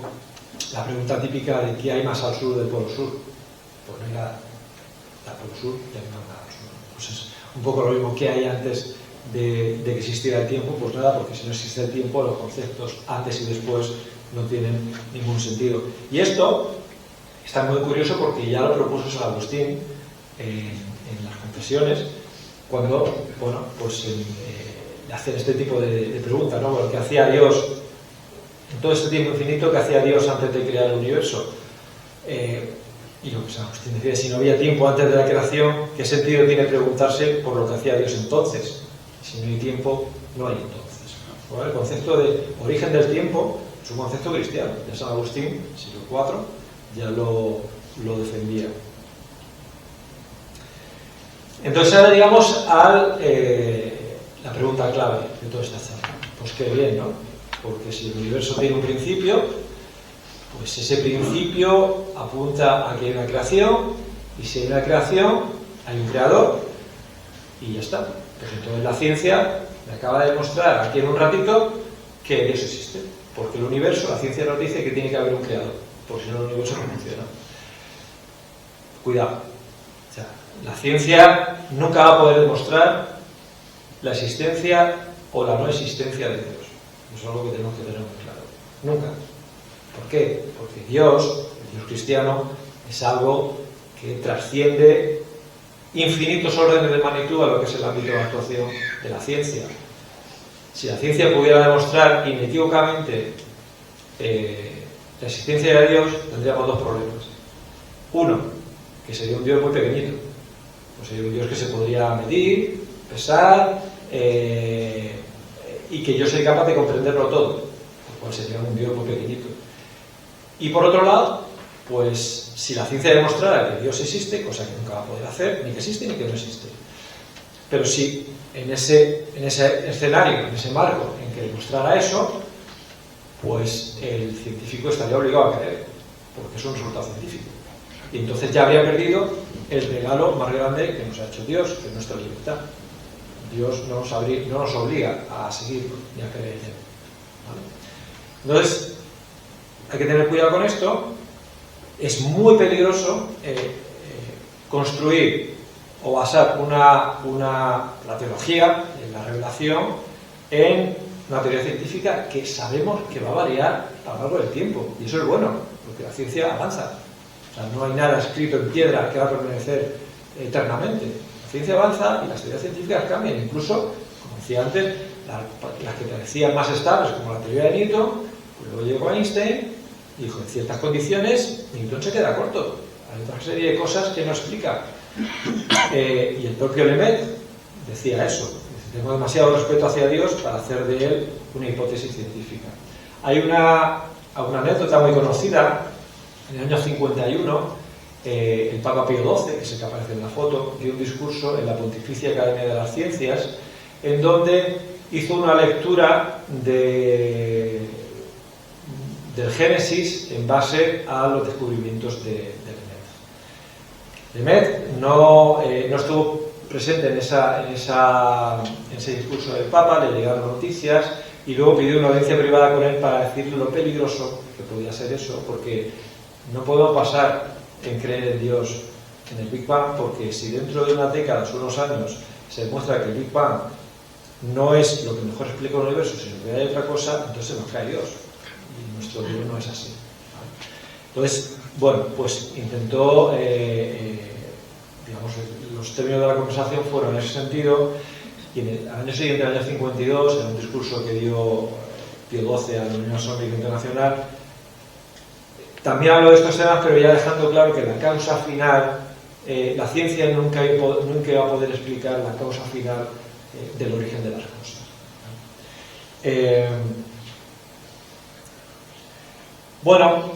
Speaker 2: la pregunta típica de ¿qué hay más al sur del polo sur? Pues no hay nada. Al polo sur ya no hay nada al sur. Pues es un poco lo mismo. ¿Qué hay antes de que existiera el tiempo? Pues nada, porque si no existe el tiempo, los conceptos antes y después no tienen ningún sentido. Y esto está muy curioso porque ya lo propuso San Agustín en las Confesiones, cuando, bueno, pues hacer este tipo de preguntas, ¿no? Bueno, ¿qué hacía Dios en todo este tiempo infinito? ¿Qué hacía Dios antes de crear el universo? Y lo que San Agustín decía, si no había tiempo antes de la creación, ¿qué sentido tiene preguntarse por lo que hacía Dios entonces? Si no hay tiempo, no hay entonces. Bueno, el concepto de origen del tiempo es un concepto cristiano. Ya San Agustín, siglo IV, ya lo defendía. Entonces ahora llegamos a la pregunta clave de toda esta charla. Pues qué bien, ¿no? Porque si el universo tiene un principio, pues ese principio apunta a que hay una creación, y si hay una creación, hay un creador, y ya está. Pues entonces la ciencia me acaba de demostrar aquí en un ratito que Dios existe, porque el universo, la ciencia nos dice que tiene que haber un creador, porque si no el universo no funciona. Cuidado, o sea, la ciencia nunca va a poder demostrar la existencia o la no existencia de Dios. Eso es algo que tenemos que tener muy claro. Nunca. ¿Por qué? Porque Dios, el Dios cristiano, es algo que trasciende infinitos órdenes de magnitud a lo que es el ámbito de actuación de la ciencia. Si la ciencia pudiera demostrar inequívocamente la existencia de Dios, tendríamos dos problemas. Uno, que sería un Dios muy pequeñito. Pues sería un Dios que se podría medir, pesar, y que yo soy capaz de comprenderlo todo, lo cual sería un Dios muy pequeñito. Y por otro lado, pues si la ciencia demostrara que Dios existe, cosa que nunca va a poder hacer, ni que existe ni que no existe, pero si en ese escenario, en ese marco en que demostrara eso, pues el científico estaría obligado a creer, porque es un resultado científico, y entonces ya habría perdido el regalo más grande que nos ha hecho Dios, que es nuestra libertad. Dios no nos obliga a seguirlo ni a creer en él, ¿vale? Entonces hay que tener cuidado con esto. Es muy peligroso construir o basar la teología, la revelación, en una teoría científica que sabemos que va a variar a lo largo del tiempo. Y eso es bueno, porque la ciencia avanza. O sea, no hay nada escrito en piedra que va a permanecer eternamente. La ciencia avanza y las teorías científicas cambian. Incluso, como decía antes, las que parecían más estables, como la teoría de Newton, pues luego llegó Einstein. Dijo, en ciertas condiciones, Newton se queda corto. Hay otra serie de cosas que no explica. Y el propio Lemaitre decía eso. Tengo demasiado respeto hacia Dios para hacer de él una hipótesis científica. Hay una anécdota muy conocida. En el año 51, el Papa Pío XII, que es el que aparece en la foto, dio un discurso en la Pontificia Academia de las Ciencias, en donde hizo una lectura del Génesis en base a los descubrimientos de Lemaitre. Lemaitre no estuvo presente en ese discurso del Papa, le llegaron noticias, y luego pidió una audiencia privada con él para decirle lo peligroso que podía ser eso, porque no podemos pasar en creer en Dios en el Big Bang, porque si dentro de unas décadas o unos años se demuestra que el Big Bang no es lo que mejor explica el universo, sino que hay otra cosa, entonces nos cae Dios. Y nuestro Dios no es así. Entonces, bueno, pues intentó, digamos, los términos de la conversación fueron en ese sentido, y al año siguiente, en el año 52, en un discurso que dio Pío XII a la Unión Astronáutica Internacional, también habló de estos temas, pero ya dejando claro que la causa final, la ciencia nunca va a poder explicar la causa final del origen de las cosas. Bueno,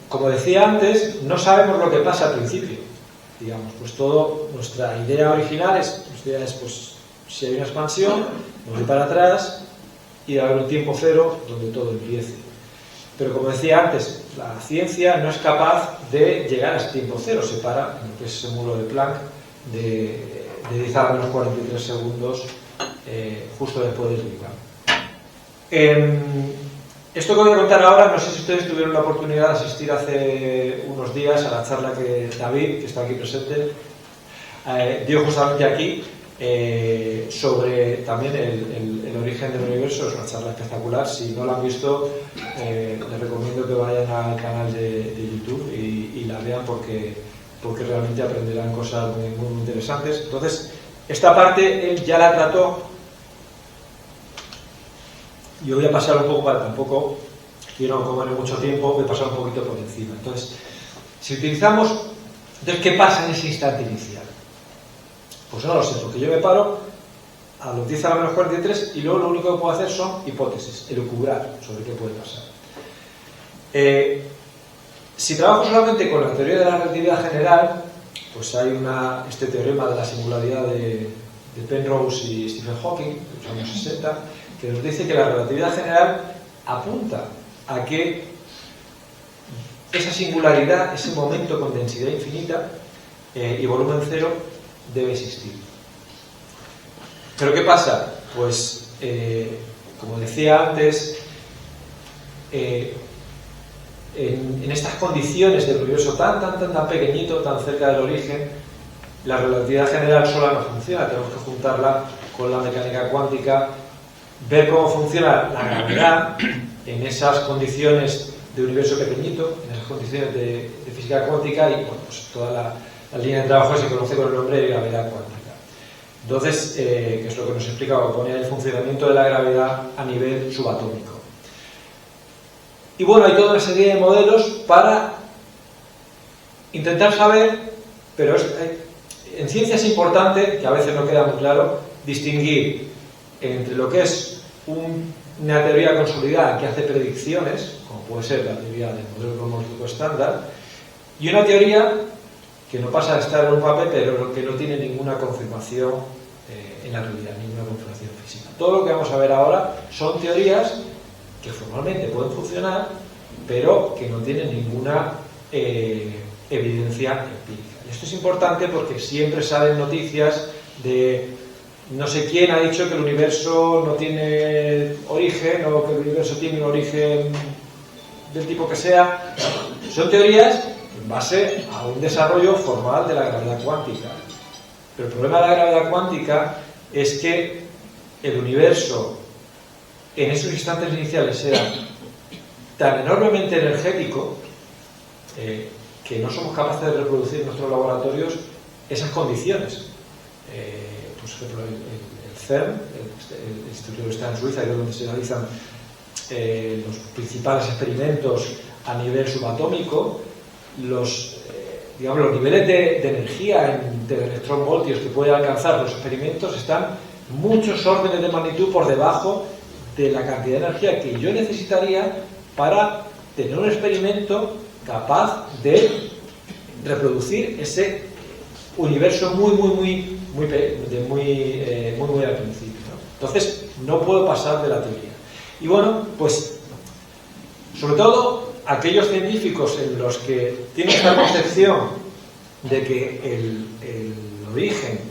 Speaker 2: como decía antes, no sabemos lo que pasa al principio. Digamos, pues todo, nuestra idea original es pues, si hay una expansión, nos voy para atrás y va a haber un tiempo cero donde todo empiece. Pero como decía antes, la ciencia no es capaz de llegar a ese tiempo cero, se para en lo que es ese muro de Planck de 10 a menos 43 segundos justo después del Big Bang. Esto que voy a contar ahora, no sé si ustedes tuvieron la oportunidad de asistir hace unos días a la charla que David, que está aquí presente, dio justamente aquí sobre también el origen del universo. Es una charla espectacular. Si no la han visto, les recomiendo que vayan al canal de YouTube y la vean porque realmente aprenderán cosas muy, muy interesantes. Entonces, esta parte él ya la trató. Yo voy a pasar un poco, para tampoco quiero comer mucho tiempo, voy a pasar un poquito por encima. Entonces, si utilizamos, entonces, ¿qué pasa en ese instante inicial? Pues no lo sé, porque yo me paro a los 10 a la menos 43 y luego lo único que puedo hacer son hipótesis, elucubrar sobre qué puede pasar. Si trabajo solamente con la teoría de la relatividad general, pues hay este teorema de la singularidad de Penrose y Stephen Hawking, de los años 60, que nos dice que la relatividad general apunta a que esa singularidad, ese momento con densidad infinita y volumen cero, debe existir. ¿Pero qué pasa? Pues, como decía antes, en estas condiciones del universo tan pequeñito, tan cerca del origen, la relatividad general sola no funciona. Tenemos que juntarla con la mecánica cuántica, ver cómo funciona la gravedad en esas condiciones de universo pequeñito, en esas condiciones de física cuántica, y bueno, pues toda la línea de trabajo se conoce con el nombre de gravedad cuántica. Entonces, que es lo que nos explica o pone el funcionamiento de la gravedad a nivel subatómico. Y bueno, hay toda una serie de modelos para intentar saber, pero en ciencia es importante, que a veces no queda muy claro, distinguir entre lo que es una teoría consolidada que hace predicciones, como puede ser la teoría del modelo cosmológico estándar, y una teoría que no pasa de estar en un papel, pero que no tiene ninguna confirmación en la realidad, ninguna confirmación física. Todo lo que vamos a ver ahora son teorías que formalmente pueden funcionar, pero que no tienen ninguna evidencia empírica. Y esto es importante porque siempre salen noticias de no sé quién ha dicho que el universo no tiene origen, o que el universo tiene un origen del tipo que sea. Son teorías en base a un desarrollo formal de la gravedad cuántica. Pero el problema de la gravedad cuántica es que el universo en esos instantes iniciales era tan enormemente energético que no somos capaces de reproducir en nuestros laboratorios esas condiciones. Pues el CERN, el instituto que está en Suiza, que es donde se realizan los principales experimentos a nivel subatómico, los niveles de energía en electronvoltios que pueden alcanzar los experimentos están muchos órdenes de magnitud por debajo de la cantidad de energía que yo necesitaría para tener un experimento capaz de reproducir ese universo muy al principio, ¿no? Entonces no puedo pasar de la teoría. Y bueno, pues sobre todo aquellos científicos en los que tienen esta concepción de que el origen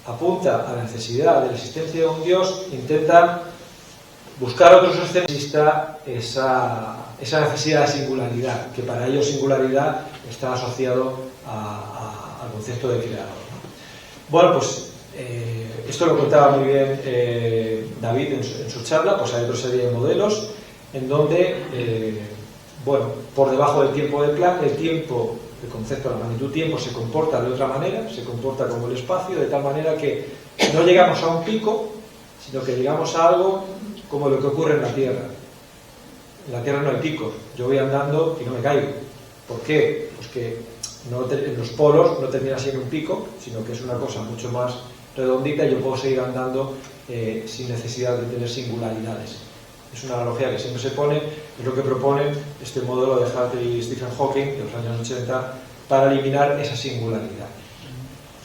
Speaker 2: apunta a la necesidad de la existencia de un Dios, intentan buscar otros escenarios exista esa necesidad de singularidad, que para ellos singularidad está asociado al concepto de creador, ¿no? Bueno, pues esto lo contaba muy bien David en su charla. Pues hay otra serie de modelos en donde, bueno, por debajo del tiempo del plan, el tiempo, el concepto de la magnitud tiempo se comporta de otra manera, se comporta como el espacio, de tal manera que no llegamos a un pico, sino que llegamos a algo como lo que ocurre en la Tierra. En la Tierra no hay picos, yo voy andando y no me caigo. ¿Por qué? Pues que en los polos no termina siendo un pico, sino que es una cosa mucho más redondita y yo puedo seguir andando sin necesidad de tener singularidades. Es una analogía que siempre se pone, es lo que propone este modelo de Hartley y Stephen Hawking de los años 80 para eliminar esa singularidad.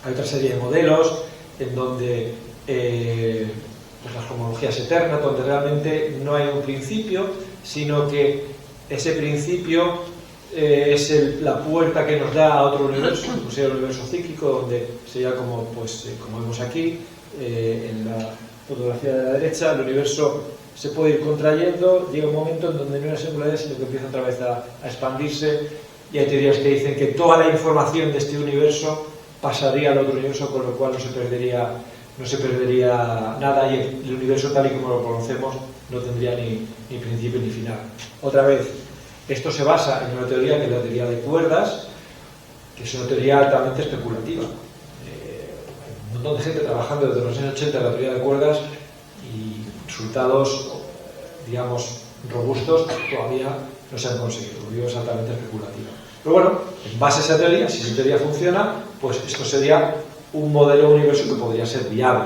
Speaker 2: Hay otra serie de modelos en donde pues la cosmología es eterna, donde realmente no hay un principio, sino que ese principio es la puerta que nos da a otro universo, como sea el universo cíclico, donde sería como, pues, como vemos aquí en la fotografía de la derecha, el universo se puede ir contrayendo, llega un momento en donde no hay singularidad, sino que empieza otra vez a expandirse, y hay teorías que dicen que toda la información de este universo pasaría al otro universo, con lo cual no se perdería nada, y el universo tal y como lo conocemos no tendría ni principio ni final. Otra vez, esto se basa en una teoría que es la teoría de cuerdas, que es una teoría altamente especulativa. Hay un montón de gente trabajando desde los años 80 en la teoría de cuerdas y resultados, digamos, robustos todavía no se han conseguido. Lo digo, es altamente especulativa. Pero bueno, en base a esa teoría, si esa teoría funciona, pues esto sería un modelo de universo que podría ser viable,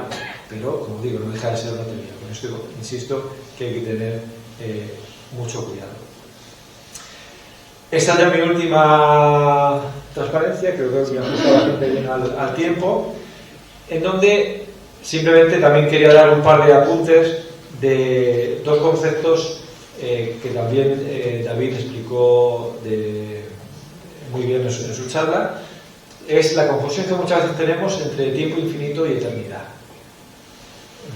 Speaker 2: pero, como digo, no deja de ser una teoría. Con esto insisto que hay que tener mucho cuidado. Esta es ya mi última transparencia, creo que me ajusta bastante bien al tiempo, en donde simplemente también quería dar un par de apuntes de dos conceptos que también David explicó muy bien en su charla. Es la confusión que muchas veces tenemos entre tiempo infinito y eternidad.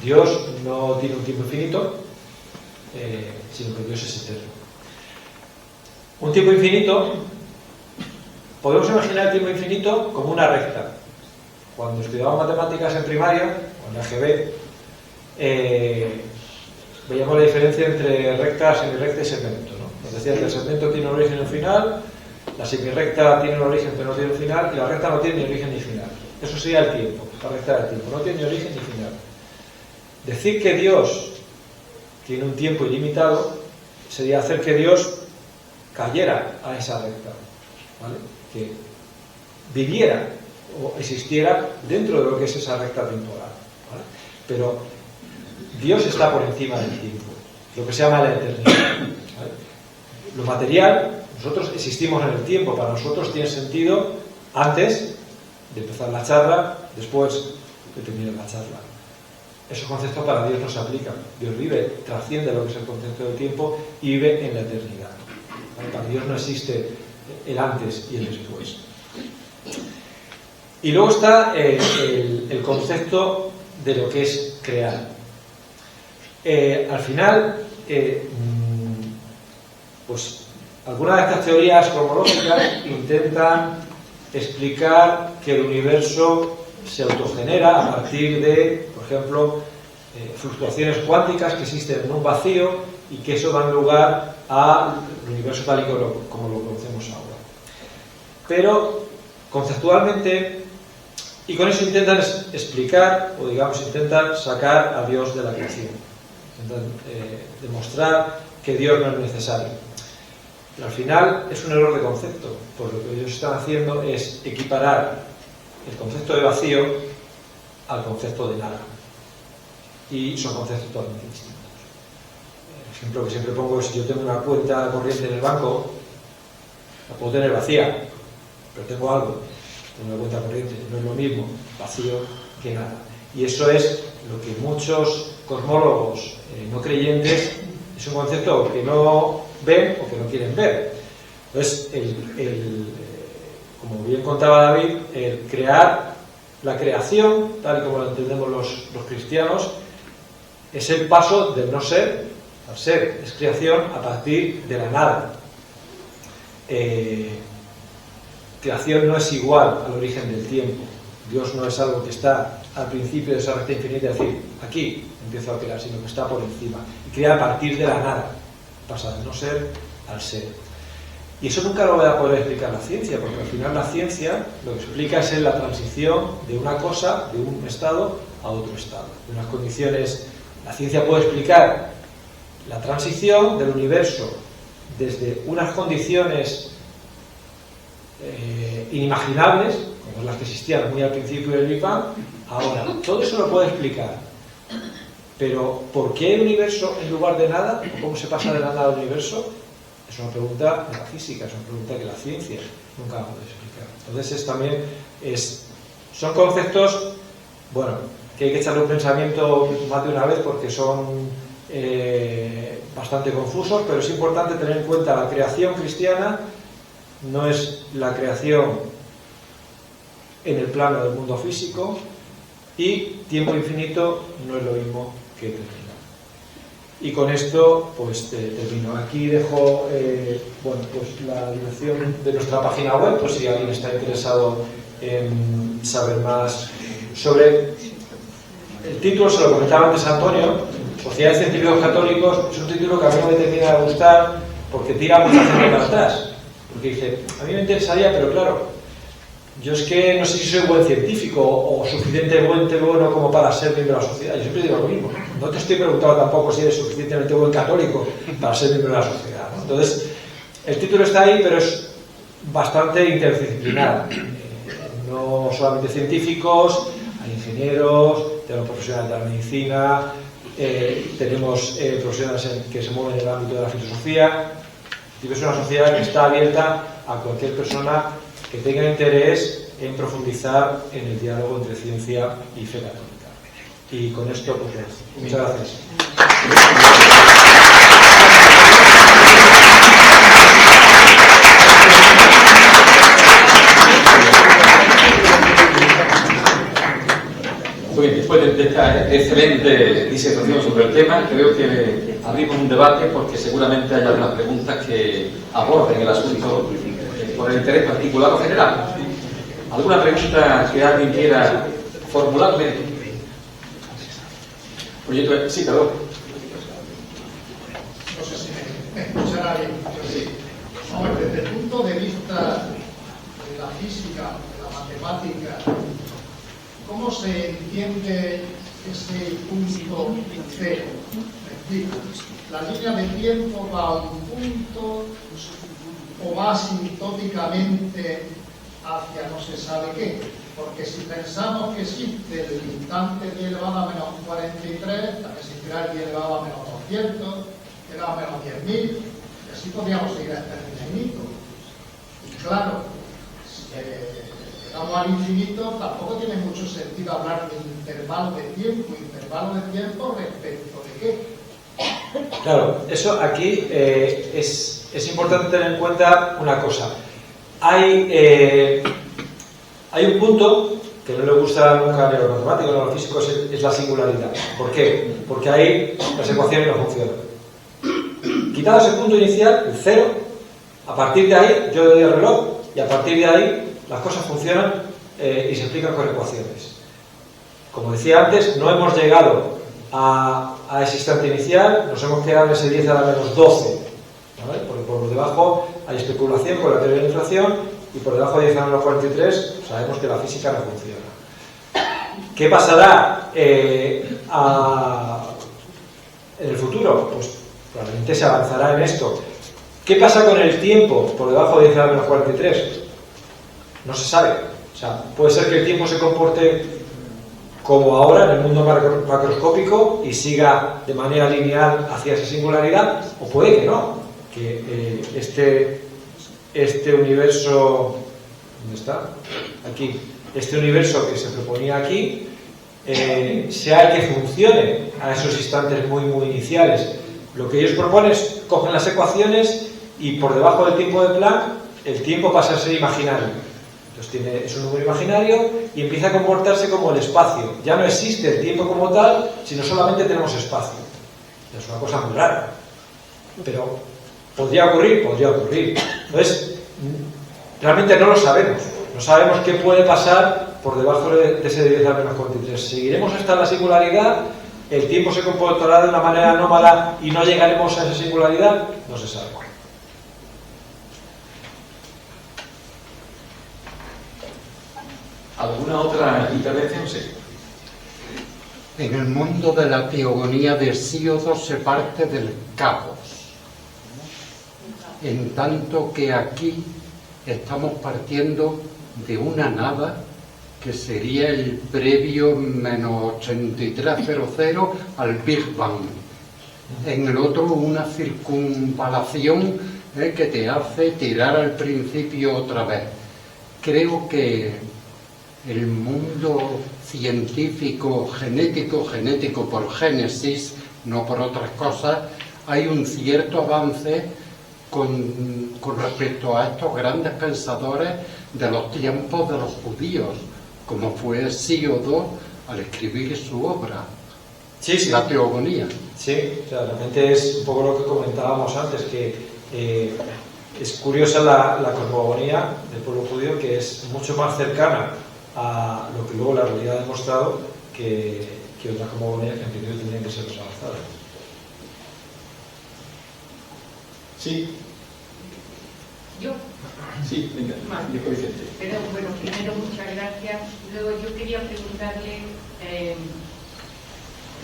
Speaker 2: Dios no tiene un tiempo infinito, sino que Dios es eterno. Un tiempo infinito, podemos imaginar el tiempo infinito como una recta. Cuando estudiábamos matemáticas en primaria, o en la GB, veíamos la diferencia entre recta, semirrecta y segmento, ¿no? Nos decían que el segmento tiene un origen y un final, la semirrecta tiene un origen pero no tiene un final, y la recta no tiene ni origen ni final. Eso sería el tiempo, la recta del tiempo, no tiene ni origen ni final. Decir que Dios tiene un tiempo ilimitado sería hacer que Dios cayera a esa recta, ¿vale? Que viviera o existiera dentro de lo que es esa recta temporal, ¿vale? Pero Dios está por encima del tiempo, lo que se llama la eternidad, ¿vale? Lo material, nosotros existimos en el tiempo, para nosotros tiene sentido antes de empezar la charla, después de terminar la charla. Esos conceptos para Dios no se aplican. Dios vive, trasciende lo que es el concepto del tiempo y vive en la eternidad. Para Dios no existe el antes y el después. Y luego está el concepto de lo que es crear. Al final, pues algunas de estas teorías cosmológicas intentan explicar que el universo se autogenera a partir de, por ejemplo, fluctuaciones cuánticas que existen en un vacío y que eso da lugar al universo tal y como lo conocemos ahora. Pero conceptualmente, y con eso intentan explicar, o digamos intentan sacar a Dios de la creación, intentan demostrar que Dios no es necesario. Pero al final es un error de concepto, porque lo que ellos están haciendo es equiparar el concepto de vacío al concepto de nada, y son conceptos totalmente distintos. El ejemplo que siempre pongo es: si yo tengo una cuenta corriente en el banco, la puedo tener vacía, pero tengo algo, tengo una cuenta corriente. No es lo mismo vacío que nada. Y eso es lo que muchos cosmólogos no creyentes, es un concepto que no ven o que no quieren ver. Entonces, como bien contaba David, el crear, la creación, tal y como lo entendemos los cristianos, es el paso del no ser Al ser es creación a partir de la nada. Creación no es igual al origen del tiempo. Dios no es algo que está al principio de esa recta infinita, es decir, aquí empiezo a crear, sino que está por encima. Y crea a partir de la nada. Pasa de no ser al ser. Y eso nunca lo va a poder explicar la ciencia, porque al final la ciencia lo que explica es la transición de una cosa, de un estado a otro estado. De unas condiciones, la ciencia puede explicar la transición del universo desde unas condiciones inimaginables, como las que existían muy al principio del Big Bang, ahora. Todo eso lo puede explicar. Pero ¿por qué el universo en lugar de nada? ¿Cómo se pasa de la nada al universo? Es una pregunta de la física, es una pregunta que la ciencia nunca va a poder explicar. Entonces son conceptos, bueno, que hay que echarle un pensamiento más de una vez porque son bastante confusos, pero es importante tener en cuenta la creación cristiana no es la creación en el plano del mundo físico, y tiempo infinito no es lo mismo que eternidad. Y con esto pues termino. Aquí dejo pues la dirección de nuestra página web, pues si alguien está interesado en saber más sobre el título. Se lo comentaba antes Antonio, Sociedad de Científicos Católicos. Es un título que a mí me termina de gustar porque tira mucha gente para atrás, porque dice, a mí me interesaría, pero claro, yo es que no sé si soy buen científico o suficientemente bueno como para ser miembro de la sociedad. Yo siempre digo lo mismo. No te estoy preguntando tampoco si eres suficientemente buen católico para ser miembro de la sociedad, ¿no? Entonces, el título está ahí, pero es bastante interdisciplinar. No solamente científicos, hay ingenieros, tenemos profesionales de la medicina, tenemos profesionales que se mueven en el ámbito de la filosofía. Es una sociedad que está abierta a cualquier persona que tenga interés en profundizar en el diálogo entre ciencia y fe católica. Y con esto, pues, muchas gracias.
Speaker 1: Muy bien, después de esta excelente disertación sobre el tema, creo que abrimos un debate porque seguramente hay algunas preguntas que aborden el asunto por el interés particular o general. ¿Alguna pregunta que alguien quiera formularme? Oye, sí, perdón.
Speaker 3: No sé si me escuchará bien. Sí. Vamos, desde el punto de vista de la física, de la matemática, ¿cómo se entiende ese punto cero? Me explico. La línea de tiempo va a un punto o va asintóticamente hacia no se sabe qué. Porque si pensamos que existe el instante 10 elevado a menos 43, también existirá el 10 elevado a menos 200, elevado a menos 10.000, y así podríamos seguir hasta el infinito. Y claro, si llegamos al infinito, tampoco tiene mucho sentido hablar de intervalo de tiempo respecto de qué.
Speaker 2: Claro, eso aquí es importante tener en cuenta una cosa. Hay un punto que no le gusta nunca a los matemáticos, a los físicos, es la singularidad. ¿Por qué? Porque ahí las ecuaciones no funcionan. Quitado ese punto inicial, el cero, a partir de ahí yo doy el reloj y a partir de ahí las cosas funcionan y se explican con ecuaciones. Como decía antes, no hemos llegado a ese instante inicial, nos hemos quedado en ese 10 a la menos 12, ¿vale? Porque por debajo hay especulación con la teoría de la inflación y por debajo de 10 a la menos 43 sabemos que la física no funciona. ¿Qué pasará en el futuro? Pues probablemente se avanzará en esto. ¿Qué pasa con el tiempo por debajo de 10 a la menos 43? No se sabe. O sea, puede ser que el tiempo se comporte como ahora en el mundo macroscópico y siga de manera lineal hacia esa singularidad, o puede que no, que este universo, ¿dónde está? Aquí, este universo que se proponía aquí sea el que funcione a esos instantes muy iniciales. Lo que ellos proponen es cogen las ecuaciones y por debajo del tiempo de Planck el tiempo pasa a ser imaginario. Entonces es un número imaginario y empieza a comportarse como el espacio. Ya no existe el tiempo como tal, sino solamente tenemos espacio. Es una cosa muy rara. Pero podría ocurrir, podría ocurrir. Entonces, realmente no lo sabemos. No sabemos qué puede pasar por debajo de ese 10 al menos 43. Seguiremos hasta la singularidad, el tiempo se comportará de una manera anómala y no llegaremos a esa singularidad, no se sabe.
Speaker 1: ¿Alguna otra intervención? Sí.
Speaker 4: En el mundo de la teogonía de Hesíodo se parte del caos, en tanto que aquí estamos partiendo de una nada que sería el previo menos 8300 al Big Bang. En el otro una circunvalación que te hace tirar al principio otra vez. Creo que el mundo científico, genético por Génesis, no por otras cosas, hay un cierto avance con respecto a estos grandes pensadores de los tiempos de los judíos, como fue Hesíodo al escribir su obra,
Speaker 2: Sí, sí.
Speaker 4: la teogonía.
Speaker 2: Sí, o sea, realmente es un poco lo que comentábamos antes, que es curiosa la cosmogonía del pueblo judío, que es mucho más cercana a lo que luego la realidad ha demostrado que otras cosmogonías que en principio tendrían que ser más avanzadas.
Speaker 1: Sí.
Speaker 5: Yo.
Speaker 1: Sí, venga, dijo Vicente.
Speaker 5: Pero bueno, primero muchas gracias. Luego yo quería preguntarle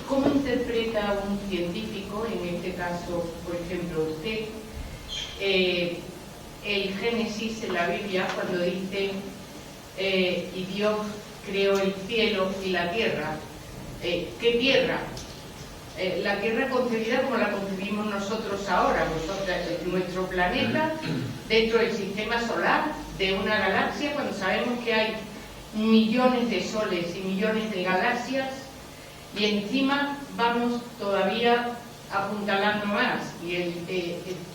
Speaker 5: cómo interpreta un científico, en este caso, por ejemplo, usted, el Génesis en la Biblia cuando dice y Dios creó el cielo y la tierra. ¿Qué tierra? La tierra concebida como la concebimos nosotros ahora, nuestro planeta dentro del sistema solar de una galaxia, cuando sabemos que hay millones de soles y millones de galaxias, y encima vamos todavía apuntalando más, y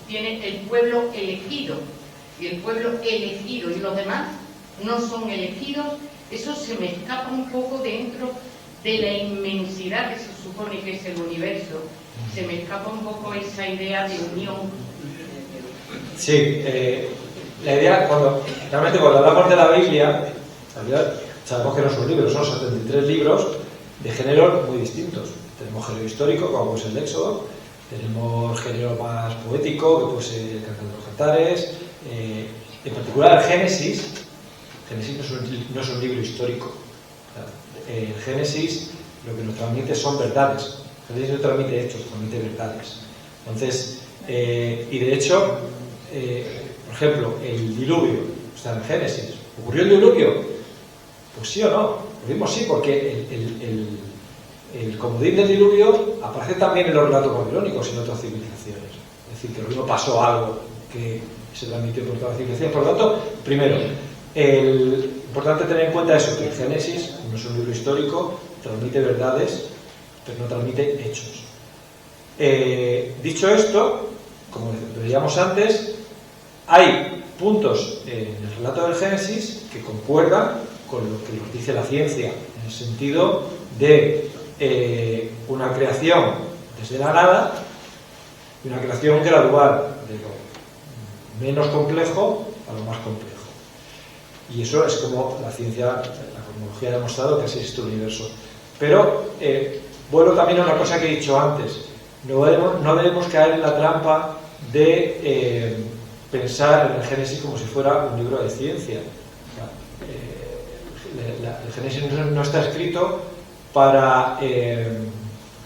Speaker 5: tiene el pueblo elegido, y el pueblo elegido y los demás no son elegidos. Eso se me escapa un poco dentro de la inmensidad que se supone que es el universo. Se me escapa un poco esa idea de unión.
Speaker 2: Sí, la idea, realmente cuando hablamos de la Biblia, sabemos que no son libros, son 73 libros de géneros muy distintos. Tenemos género histórico, como puede ser el Éxodo, tenemos género más poético, que puede ser el Cantar de los Cantares, en particular el Génesis no es un libro histórico. El Génesis lo que nos transmite son verdades. El Génesis no transmite hechos, transmite verdades. Entonces, y de hecho, por ejemplo, el diluvio está en Génesis. ¿Ocurrió el diluvio? Pues sí o no. Lo mismo sí, porque el comodín del diluvio aparece también en los relatos babilónicos y en otras civilizaciones. Es decir, que lo mismo pasó algo que se transmitió por todas las civilizaciones. Por lo tanto, primero, importante tener en cuenta eso, que el Génesis no es un libro histórico, transmite verdades, pero no transmite hechos. Dicho esto, como veíamos antes, hay puntos en el relato del Génesis que concuerdan con lo que nos dice la ciencia, en el sentido de una creación desde la nada y una creación gradual, de lo menos complejo a lo más complejo. Y eso es como la ciencia, la cosmología ha demostrado que así es este universo. Pero vuelvo también a una cosa que he dicho antes. No debemos caer en la trampa de pensar en el Génesis como si fuera un libro de ciencia. El Génesis no está escrito para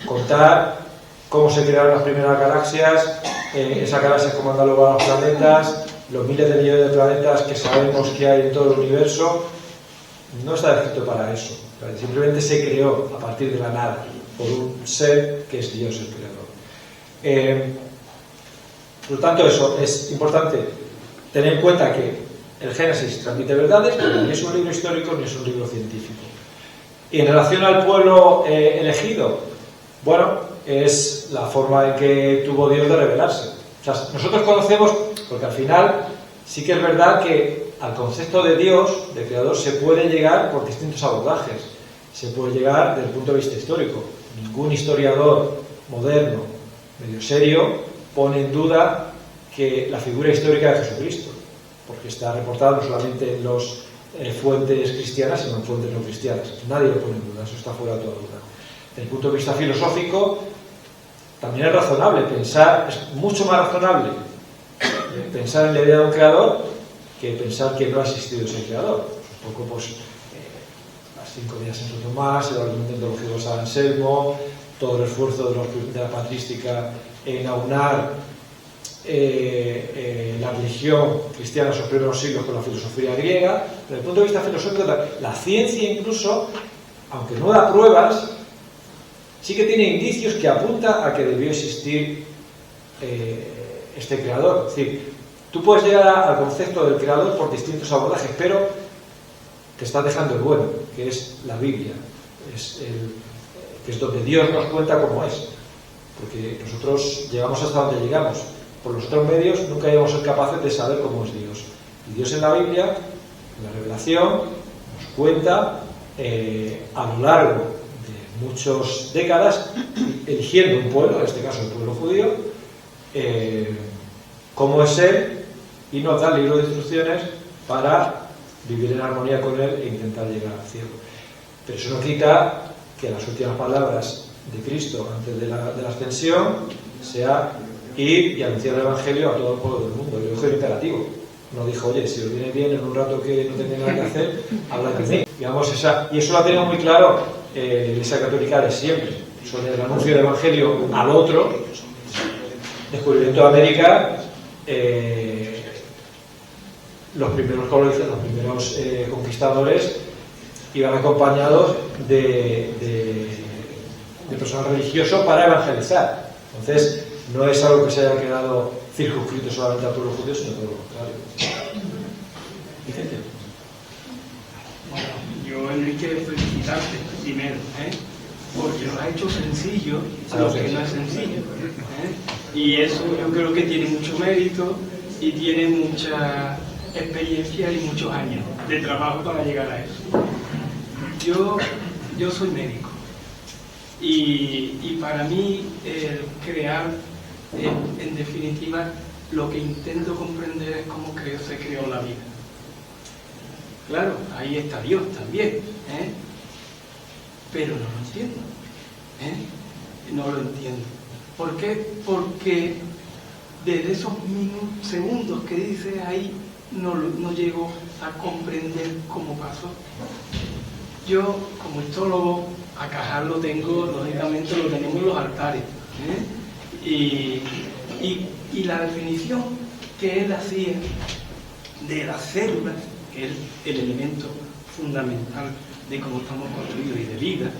Speaker 2: contar cómo se crearon las primeras galaxias, esas galaxias cómo andan luego a los planetas, los miles de millones de planetas que sabemos que hay en todo el universo. No está escrito para eso. Simplemente se creó a partir de la nada por un ser que es Dios el creador. Por lo tanto, eso es importante tener en cuenta que el Génesis transmite verdades, pero ni es un libro histórico ni es un libro científico. Y en relación al pueblo elegido, bueno, es la forma en que tuvo Dios de revelarse. O sea, nosotros conocemos, porque al final sí que es verdad que al concepto de Dios, de creador, se puede llegar por distintos abordajes. Se puede llegar desde el punto de vista histórico. Ningún historiador moderno, medio serio, pone en duda que la figura histórica de Jesucristo, porque está reportada no solamente en las fuentes cristianas, sino en fuentes no cristianas. Nadie lo pone en duda, eso está fuera de toda duda. Desde el punto de vista filosófico, también es razonable pensar, es mucho más razonable pensar en la idea de un creador que pensar que no ha existido ese creador. Un poco, pues, las 5 días en Santo Tomás, el argumento ontológico de San Anselmo, todo el esfuerzo de la patrística en aunar la religión cristiana en sus primeros siglos con la filosofía griega. Desde el punto de vista filosófico, la ciencia incluso, aunque no da pruebas, sí que tiene indicios que apunta a que debió existir este creador. Es decir, tú puedes llegar al concepto del creador por distintos abordajes, pero te estás dejando el bueno, que es la Biblia, que es donde Dios nos cuenta cómo es. Porque nosotros llegamos hasta donde llegamos. Por los otros medios nunca íbamos a ser capaces de saber cómo es Dios. Y Dios en la Biblia, en la revelación, nos cuenta a lo largo de muchas décadas, eligiendo un pueblo, en este caso el pueblo judío, cómo es Él, y nos da el libro de instrucciones para vivir en armonía con Él e intentar llegar al cielo. Pero eso no quita que las últimas palabras de Cristo antes de la ascensión sea ir y anunciar el Evangelio a todo el pueblo del mundo. Lo dijo el imperativo. No dijo, oye, si os viene bien en un rato que no tenga nada que hacer, hablad de mí. Digamos, y eso lo ha tenido muy claro la Iglesia Católica de siempre. Sobre el anuncio del Evangelio al otro, descubrimiento de América, los primeros colonizadores, los primeros conquistadores iban acompañados de personal religioso para evangelizar. Entonces, no es algo que se haya quedado circunscrito solamente al pueblo judío, sino todo lo contrario.
Speaker 1: Vicente.
Speaker 6: Bueno, yo, Enrique, felicitarte primero, porque lo has hecho sencillo, lo que no es sencillo. Y eso yo creo que tiene mucho mérito y tiene mucha experiencia y muchos años de trabajo para llegar a eso. Yo soy médico y para mí crear, en definitiva, lo que intento comprender es cómo se creó la vida. Claro, ahí está Dios también, pero no lo entiendo, no lo entiendo. ¿Por qué? Porque desde esos segundos que dice ahí no llego a comprender cómo pasó. Yo, como histólogo, a Cajal lo tengo, lógicamente lo tenemos en los altares, y la definición que él hacía de las células, que es el elemento fundamental de cómo estamos construidos y de vida,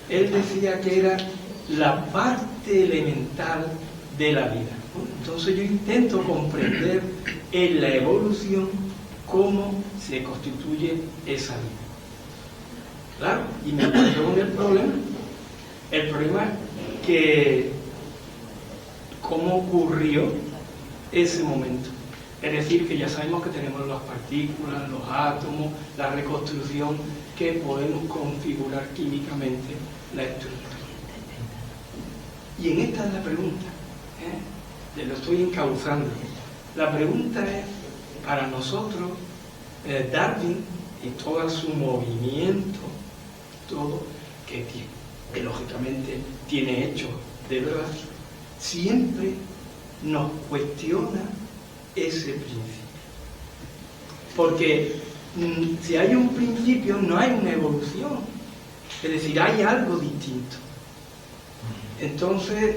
Speaker 6: él decía que era la parte elemental de la vida. Entonces yo intento comprender en la evolución cómo se constituye esa vida. Claro, y me encuentro con el problema. El problema es que cómo ocurrió ese momento. Es decir, que ya sabemos que tenemos las partículas, los átomos, la reconstrucción, que podemos configurar químicamente la estructura. Y en esta es la pregunta, lo estoy encauzando. La pregunta es, para nosotros, Darwin y todo su movimiento, todo que lógicamente tiene hechos de verdad, siempre nos cuestiona ese principio. Porque si hay un principio, no hay una evolución. Es decir, hay algo distinto. Entonces,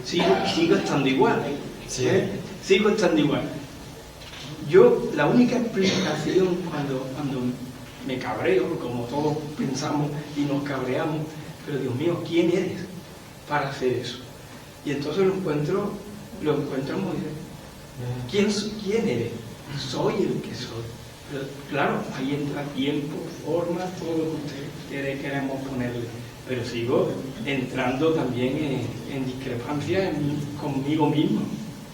Speaker 6: sigo estando igual. Sigo estando igual. Yo, la única explicación cuando me cabreo, como todos pensamos y nos cabreamos, pero Dios mío, ¿quién eres para hacer eso? Y entonces lo encuentro muy bien. ¿Quién eres? Soy el que soy. Pero, claro, ahí entra tiempo, forma, todo lo que ustedes queremos ponerle. Pero sigo entrando también en discrepancia conmigo mismo.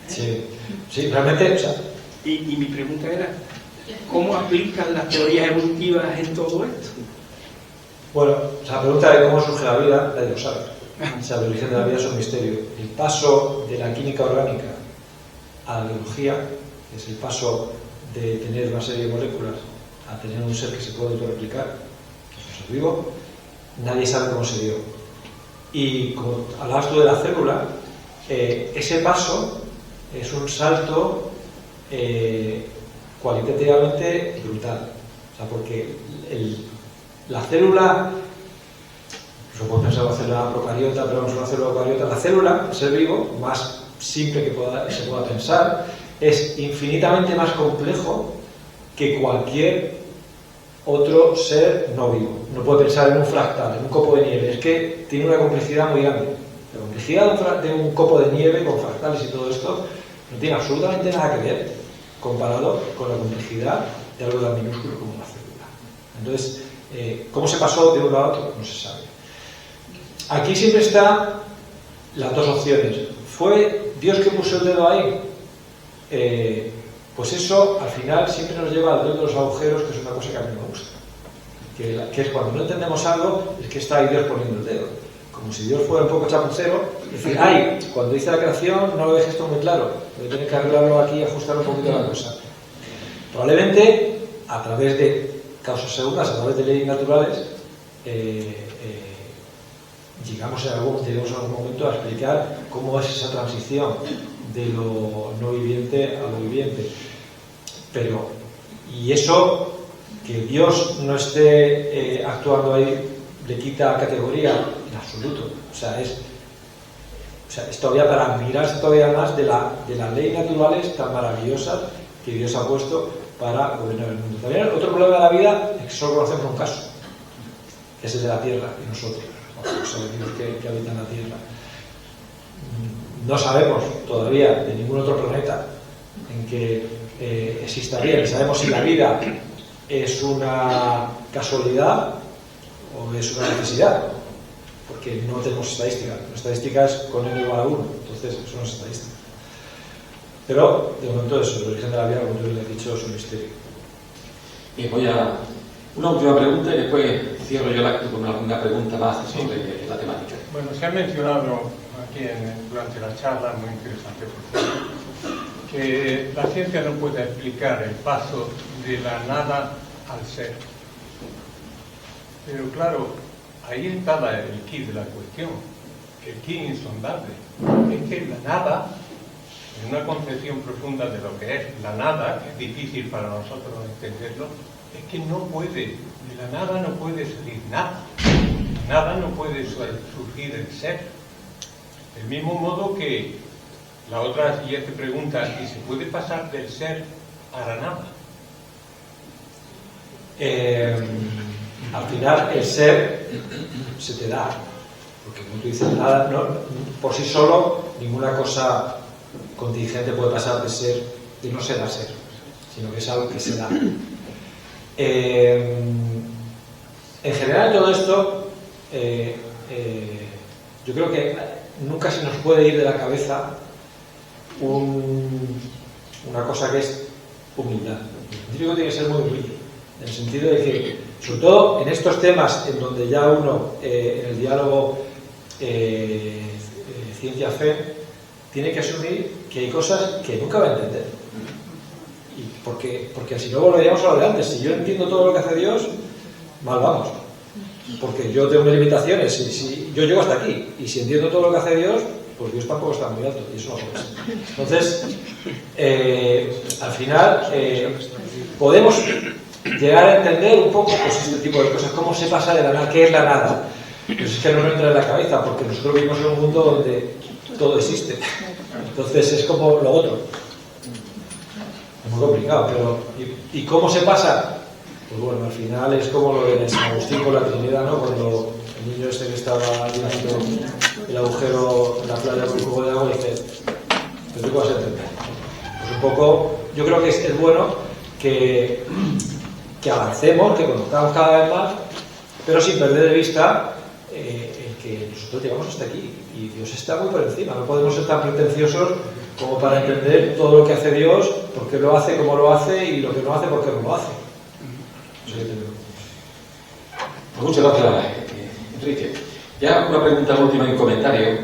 Speaker 2: Sí, realmente, o sea...
Speaker 6: Y mi pregunta era, ¿cómo aplican las teorías evolutivas en todo esto?
Speaker 2: Bueno, la pregunta de cómo surge la vida, nadie lo sabe. O sea, el origen de la vida es un misterio. El paso de la química orgánica a la biología, que es el paso de tener una serie de moléculas a tener un ser que se puede autorreplicar, que es un ser vivo, nadie sabe cómo se dio. Y como hablabas tú de la célula, ese paso es un salto cualitativamente brutal. O sea, porque la célula, no puedo pensar en una célula procariota, pero vamos a una célula eucariota, la célula, el ser vivo, más simple que se pueda pensar, es infinitamente más complejo que cualquier otro ser no vivo. No puede pensar en un fractal, en un copo de nieve, es que tiene una complejidad muy grande. La complejidad de un copo de nieve con fractales y todo esto no tiene absolutamente nada que ver comparado con la complejidad de algo tan minúsculo como una célula. Entonces, ¿cómo se pasó de uno a otro? No se sabe. Aquí siempre están las dos opciones. ¿Fue Dios que puso el dedo ahí? Pues eso al final siempre nos lleva al dedo de los agujeros, que es una cosa que a mí me gusta. Que es cuando no entendemos algo, es que está ahí Dios poniendo el dedo. Como si Dios fuera un poco chapucero, es decir, ay, cuando hice la creación no lo dejé esto muy claro, voy a tener que arreglarlo aquí y ajustar un poquito la cosa. Probablemente, a través de causas segundas, a través de leyes naturales, lleguemos en algún momento a explicar cómo es esa transición de lo no viviente a lo viviente. Pero, y eso, que Dios no esté actuando ahí, le quita categoría en absoluto. O sea, es todavía para admirarse todavía más de las leyes naturales tan maravillosas que Dios ha puesto para gobernar el mundo. También otro problema de la vida es que solo conocemos un caso, que es el de la Tierra y nosotros, los seres que habitan la Tierra. No sabemos todavía de ningún otro planeta en que exista vida. Sabemos si la vida es una casualidad o es una necesidad, porque no tenemos estadística. La estadística es con n igual a 1, entonces eso no es estadística. Pero de momento eso, el origen de la vida, como tú le has dicho, es un misterio.
Speaker 1: Y voy a una última pregunta y después cierro yo con alguna pregunta más sobre la temática.
Speaker 7: Bueno, se ha mencionado aquí durante la charla, muy interesante por cierto, que la ciencia no puede explicar el paso de la nada al ser. Pero claro, ahí estaba el quid de la cuestión, el quid insondable. Es que la nada, en una concepción profunda de lo que es la nada, que es difícil para nosotros entenderlo, es que no puede, de la nada no puede salir nada. Nada no puede surgir el ser. Del mismo modo que la otra siguiente pregunta, ¿y se puede pasar del ser a la nada?
Speaker 2: Al final el ser se te da, porque como tú dices, nada, no, por sí solo ninguna cosa contingente puede pasar de ser, de no ser a ser, sino que es algo que se da. En general todo esto yo creo que nunca se nos puede ir de la cabeza una cosa que es humildad. El científico tiene que ser muy humilde, en el sentido de que, sobre todo en estos temas en donde ya uno, en el diálogo ciencia-fe, tiene que asumir que hay cosas que nunca va a entender. Y porque si no volveríamos a lo de antes. Si yo entiendo todo lo que hace Dios, mal vamos. Porque yo tengo mis limitaciones. Si yo llego hasta aquí, y si entiendo todo lo que hace Dios, pues Dios tampoco está muy alto, y eso no puede ser. Entonces, al final, podemos llegar a entender un poco pues, este tipo de cosas, cómo se pasa de la nada, qué es la nada. Pues es que no nos entra en la cabeza, porque nosotros vivimos en un mundo donde todo existe. Entonces es como lo otro. Es muy complicado, pero ¿y cómo se pasa? Pues bueno, al final es como lo de San Agustín con la Trinidad, ¿no? Cuando el niño este que estaba llenando el agujero en la playa con un cubo de agua y dice, ¿pero tú qué vas a entender? Pues un poco, yo creo que es bueno que avancemos, que conozcamos cada vez más, pero sin perder de vista que nosotros llegamos hasta aquí y Dios está muy por encima. No podemos ser tan pretenciosos como para entender todo lo que hace Dios, por qué lo hace, cómo lo hace, y lo que no hace, por qué no lo hace.
Speaker 1: Muchas gracias, Enrique. Ya una pregunta última y un comentario.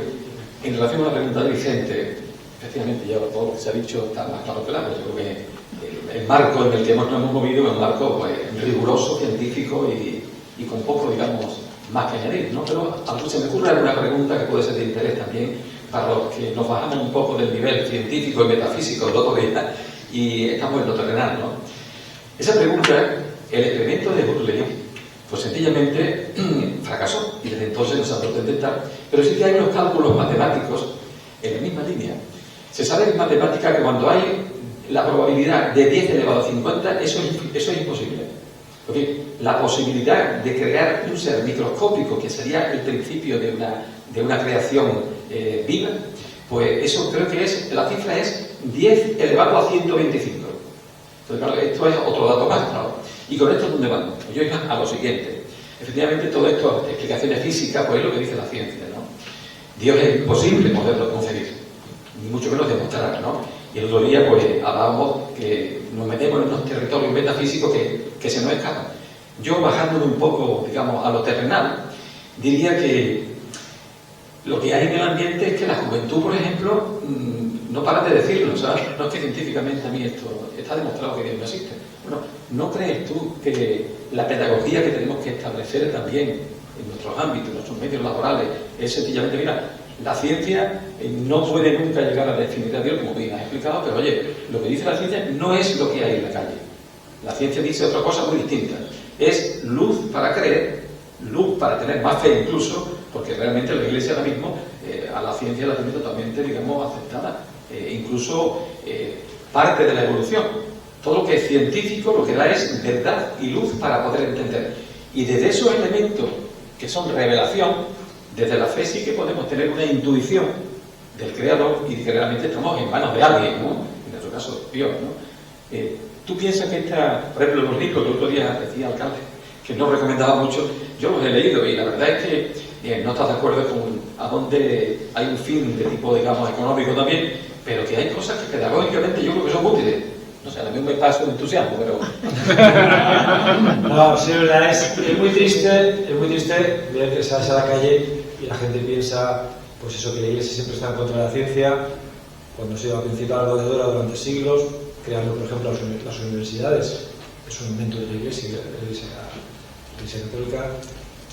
Speaker 1: En relación a la pregunta de Vicente, efectivamente, ya todo lo que se ha dicho está más claro que claro. Yo creo que el marco en el que nos hemos movido es un marco pues, riguroso, científico y con poco, digamos, más que añadir, ¿no? Pero aunque se me ocurre alguna pregunta que puede ser de interés también para los que nos bajamos un poco del nivel científico y metafísico de otro día y estamos en lo terrenal, ¿no? Esa pregunta, el experimento de Hurley, pues sencillamente fracasó y desde entonces no se ha vuelto a intentar, pero sí que hay unos cálculos matemáticos en la misma línea. Se sabe en matemática que cuando hay la probabilidad de 10 elevado a 50, eso es imposible. Porque la posibilidad de crear un ser microscópico, que sería el principio de una creación viva, pues eso creo que la cifra es 10 elevado a 125. Entonces, claro, esto es otro dato más, claro. ¿Y con esto dónde vamos? Pues yo iba a lo siguiente. Efectivamente, todo esto, explicaciones físicas, pues es lo que dice la ciencia, ¿no? Dios es imposible poderlo concebir, ni mucho menos demostrar, ¿no? Y el otro día, pues, hablábamos que nos metemos en unos territorios metafísicos que se nos escapan. Yo, bajándome un poco, digamos, a lo terrenal, diría que lo que hay en el ambiente es que la juventud, por ejemplo, no para de decirlo, ¿sabes? No es que científicamente a mí esto está demostrado que Dios no existe. Bueno, ¿no crees tú que la pedagogía que tenemos que establecer también en nuestros ámbitos, en nuestros medios laborales, es sencillamente, mira, la ciencia no puede nunca llegar a definir a Dios, como bien has explicado, pero oye, lo que dice la ciencia no es lo que hay en la calle. La ciencia dice otra cosa muy distinta. Es luz para creer, luz para tener más fe incluso, porque realmente la Iglesia ahora mismo a la ciencia la tiene totalmente, digamos, aceptada. Incluso parte de la evolución. Todo lo que es científico lo que da es verdad y luz para poder entender. Y desde esos elementos que son revelación, desde la fe sí que podemos tener una intuición del Creador y que realmente estamos en manos de alguien, ¿no? En nuestro caso, Dios, ¿no? ¿Tú piensas que por ejemplo, los libros que el otro día decía el alcalde, que no recomendaba mucho, yo los he leído y la verdad es que no estás de acuerdo con a dónde hay un fin de tipo, digamos, económico también, pero que hay cosas que pedagógicamente yo creo que son útiles. No sé, a mí me pasa un entusiasmo, pero...
Speaker 2: No, sí, verdad, es muy triste ver que sales a la calle y la gente piensa, pues eso, que la Iglesia siempre está en contra de la ciencia, cuando ha sido la principal valedora durante siglos, creando, por ejemplo, las universidades, es un invento de la Iglesia Católica,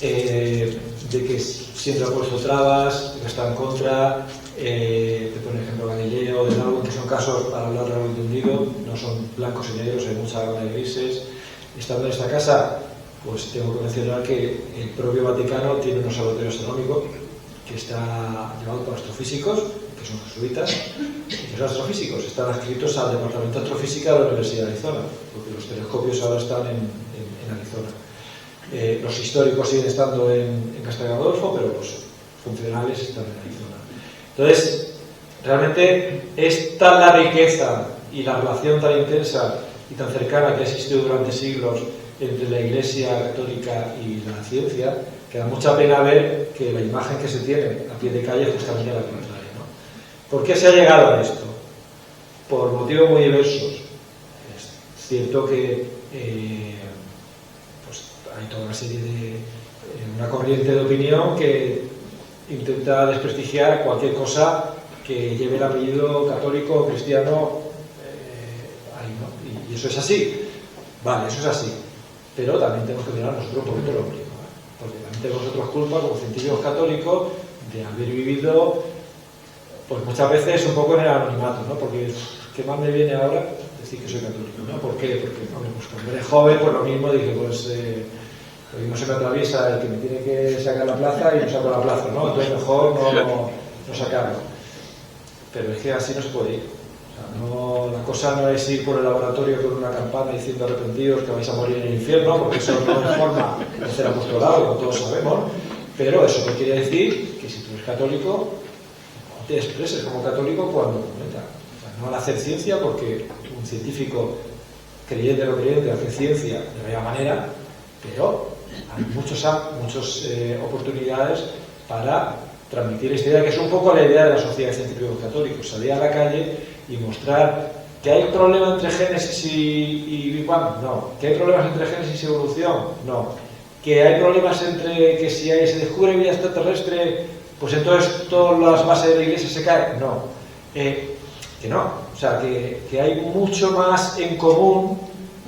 Speaker 2: de que siempre ha puesto trabas, que está en contra, te pone el ejemplo Galileo, de Darwin, que son casos para hablar realmente unido, no son blancos y negros, hay mucha gama de grises. Estando en esta casa, pues tengo que mencionar que el propio Vaticano tiene un observatorio astronómico que está llevado por astrofísicos, que son jesuitas, y que son astrofísicos, están adscritos al Departamento de Astrofísica de la Universidad de Arizona, porque los telescopios ahora están en Arizona. Los históricos siguen estando en Castel Gandolfo, pero los funcionales están en Arizona. Entonces, realmente es tal la riqueza y la relación tan intensa y tan cercana que ha existido durante siglos entre la Iglesia Católica y la ciencia, que da mucha pena ver que la imagen que se tiene a pie de calle es justamente la contraria, ¿no? ¿Por qué se ha llegado a esto? Por motivos muy diversos. Es cierto que pues hay toda una serie de... una corriente de opinión que intenta desprestigiar cualquier cosa que lleve el apellido católico o cristiano ahí, ¿no? Y eso es así. Vale, eso es así. Pero también tenemos que mirar nosotros un poquito lo ombligo, ¿eh? Porque también tenemos nosotros culpa como científicos católicos de haber vivido pues muchas veces un poco en el anonimato, ¿no? Porque ¿qué más me viene ahora? Decir que soy católico, ¿no? ¿Por qué? Porque pues, cuando eres joven, pues lo mismo, dije, pues no se me atraviesa el que me tiene que sacar la plaza y no saco la plaza, ¿no? Entonces mejor no sacarlo. Pero es que así no se puede ir. O sea, no, la cosa no es ir por el laboratorio con una campana diciendo arrepentidos que vais a morir en el infierno, porque eso no es forma de hacer apostolado, como todos sabemos. Pero eso no quiere decir que si tú eres católico, no te expreses como católico cuando comenta. O sea, no al hacer ciencia, porque un científico creyente o no creyente hace ciencia de la misma manera, pero hay muchas oportunidades para transmitir esta idea, que es un poco la idea de la Sociedad de Científicos Católicos, salir a la calle y mostrar que hay problemas entre Génesis y Big Bang, no, que hay problemas entre Génesis y evolución, no, que hay problemas entre que si se descubre vida extraterrestre, pues entonces todas las bases de la Iglesia se caen. No, que no, o sea, que hay mucho más en común,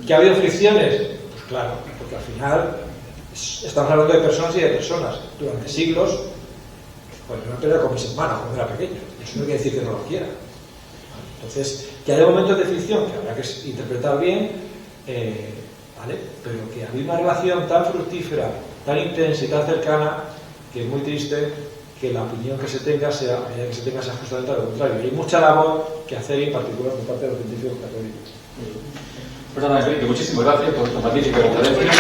Speaker 2: que ha habido fricciones, pues claro, porque al final estamos hablando de personas y de personas. Durante siglos, pues yo me peleado con mis hermanos cuando era pequeño, eso no quiere decir que no lo quiera. Entonces, que hay momentos de fricción que habrá que interpretar bien, ¿vale? Pero que había una relación tan fructífera, tan intensa y tan cercana, que es muy triste que la opinión que se tenga sea justamente lo contrario. Hay mucha labor que hacer, y en particular por parte de los científicos católicos.
Speaker 1: Pues nada, Enrique, muchísimas gracias por tu magnífica conferencia.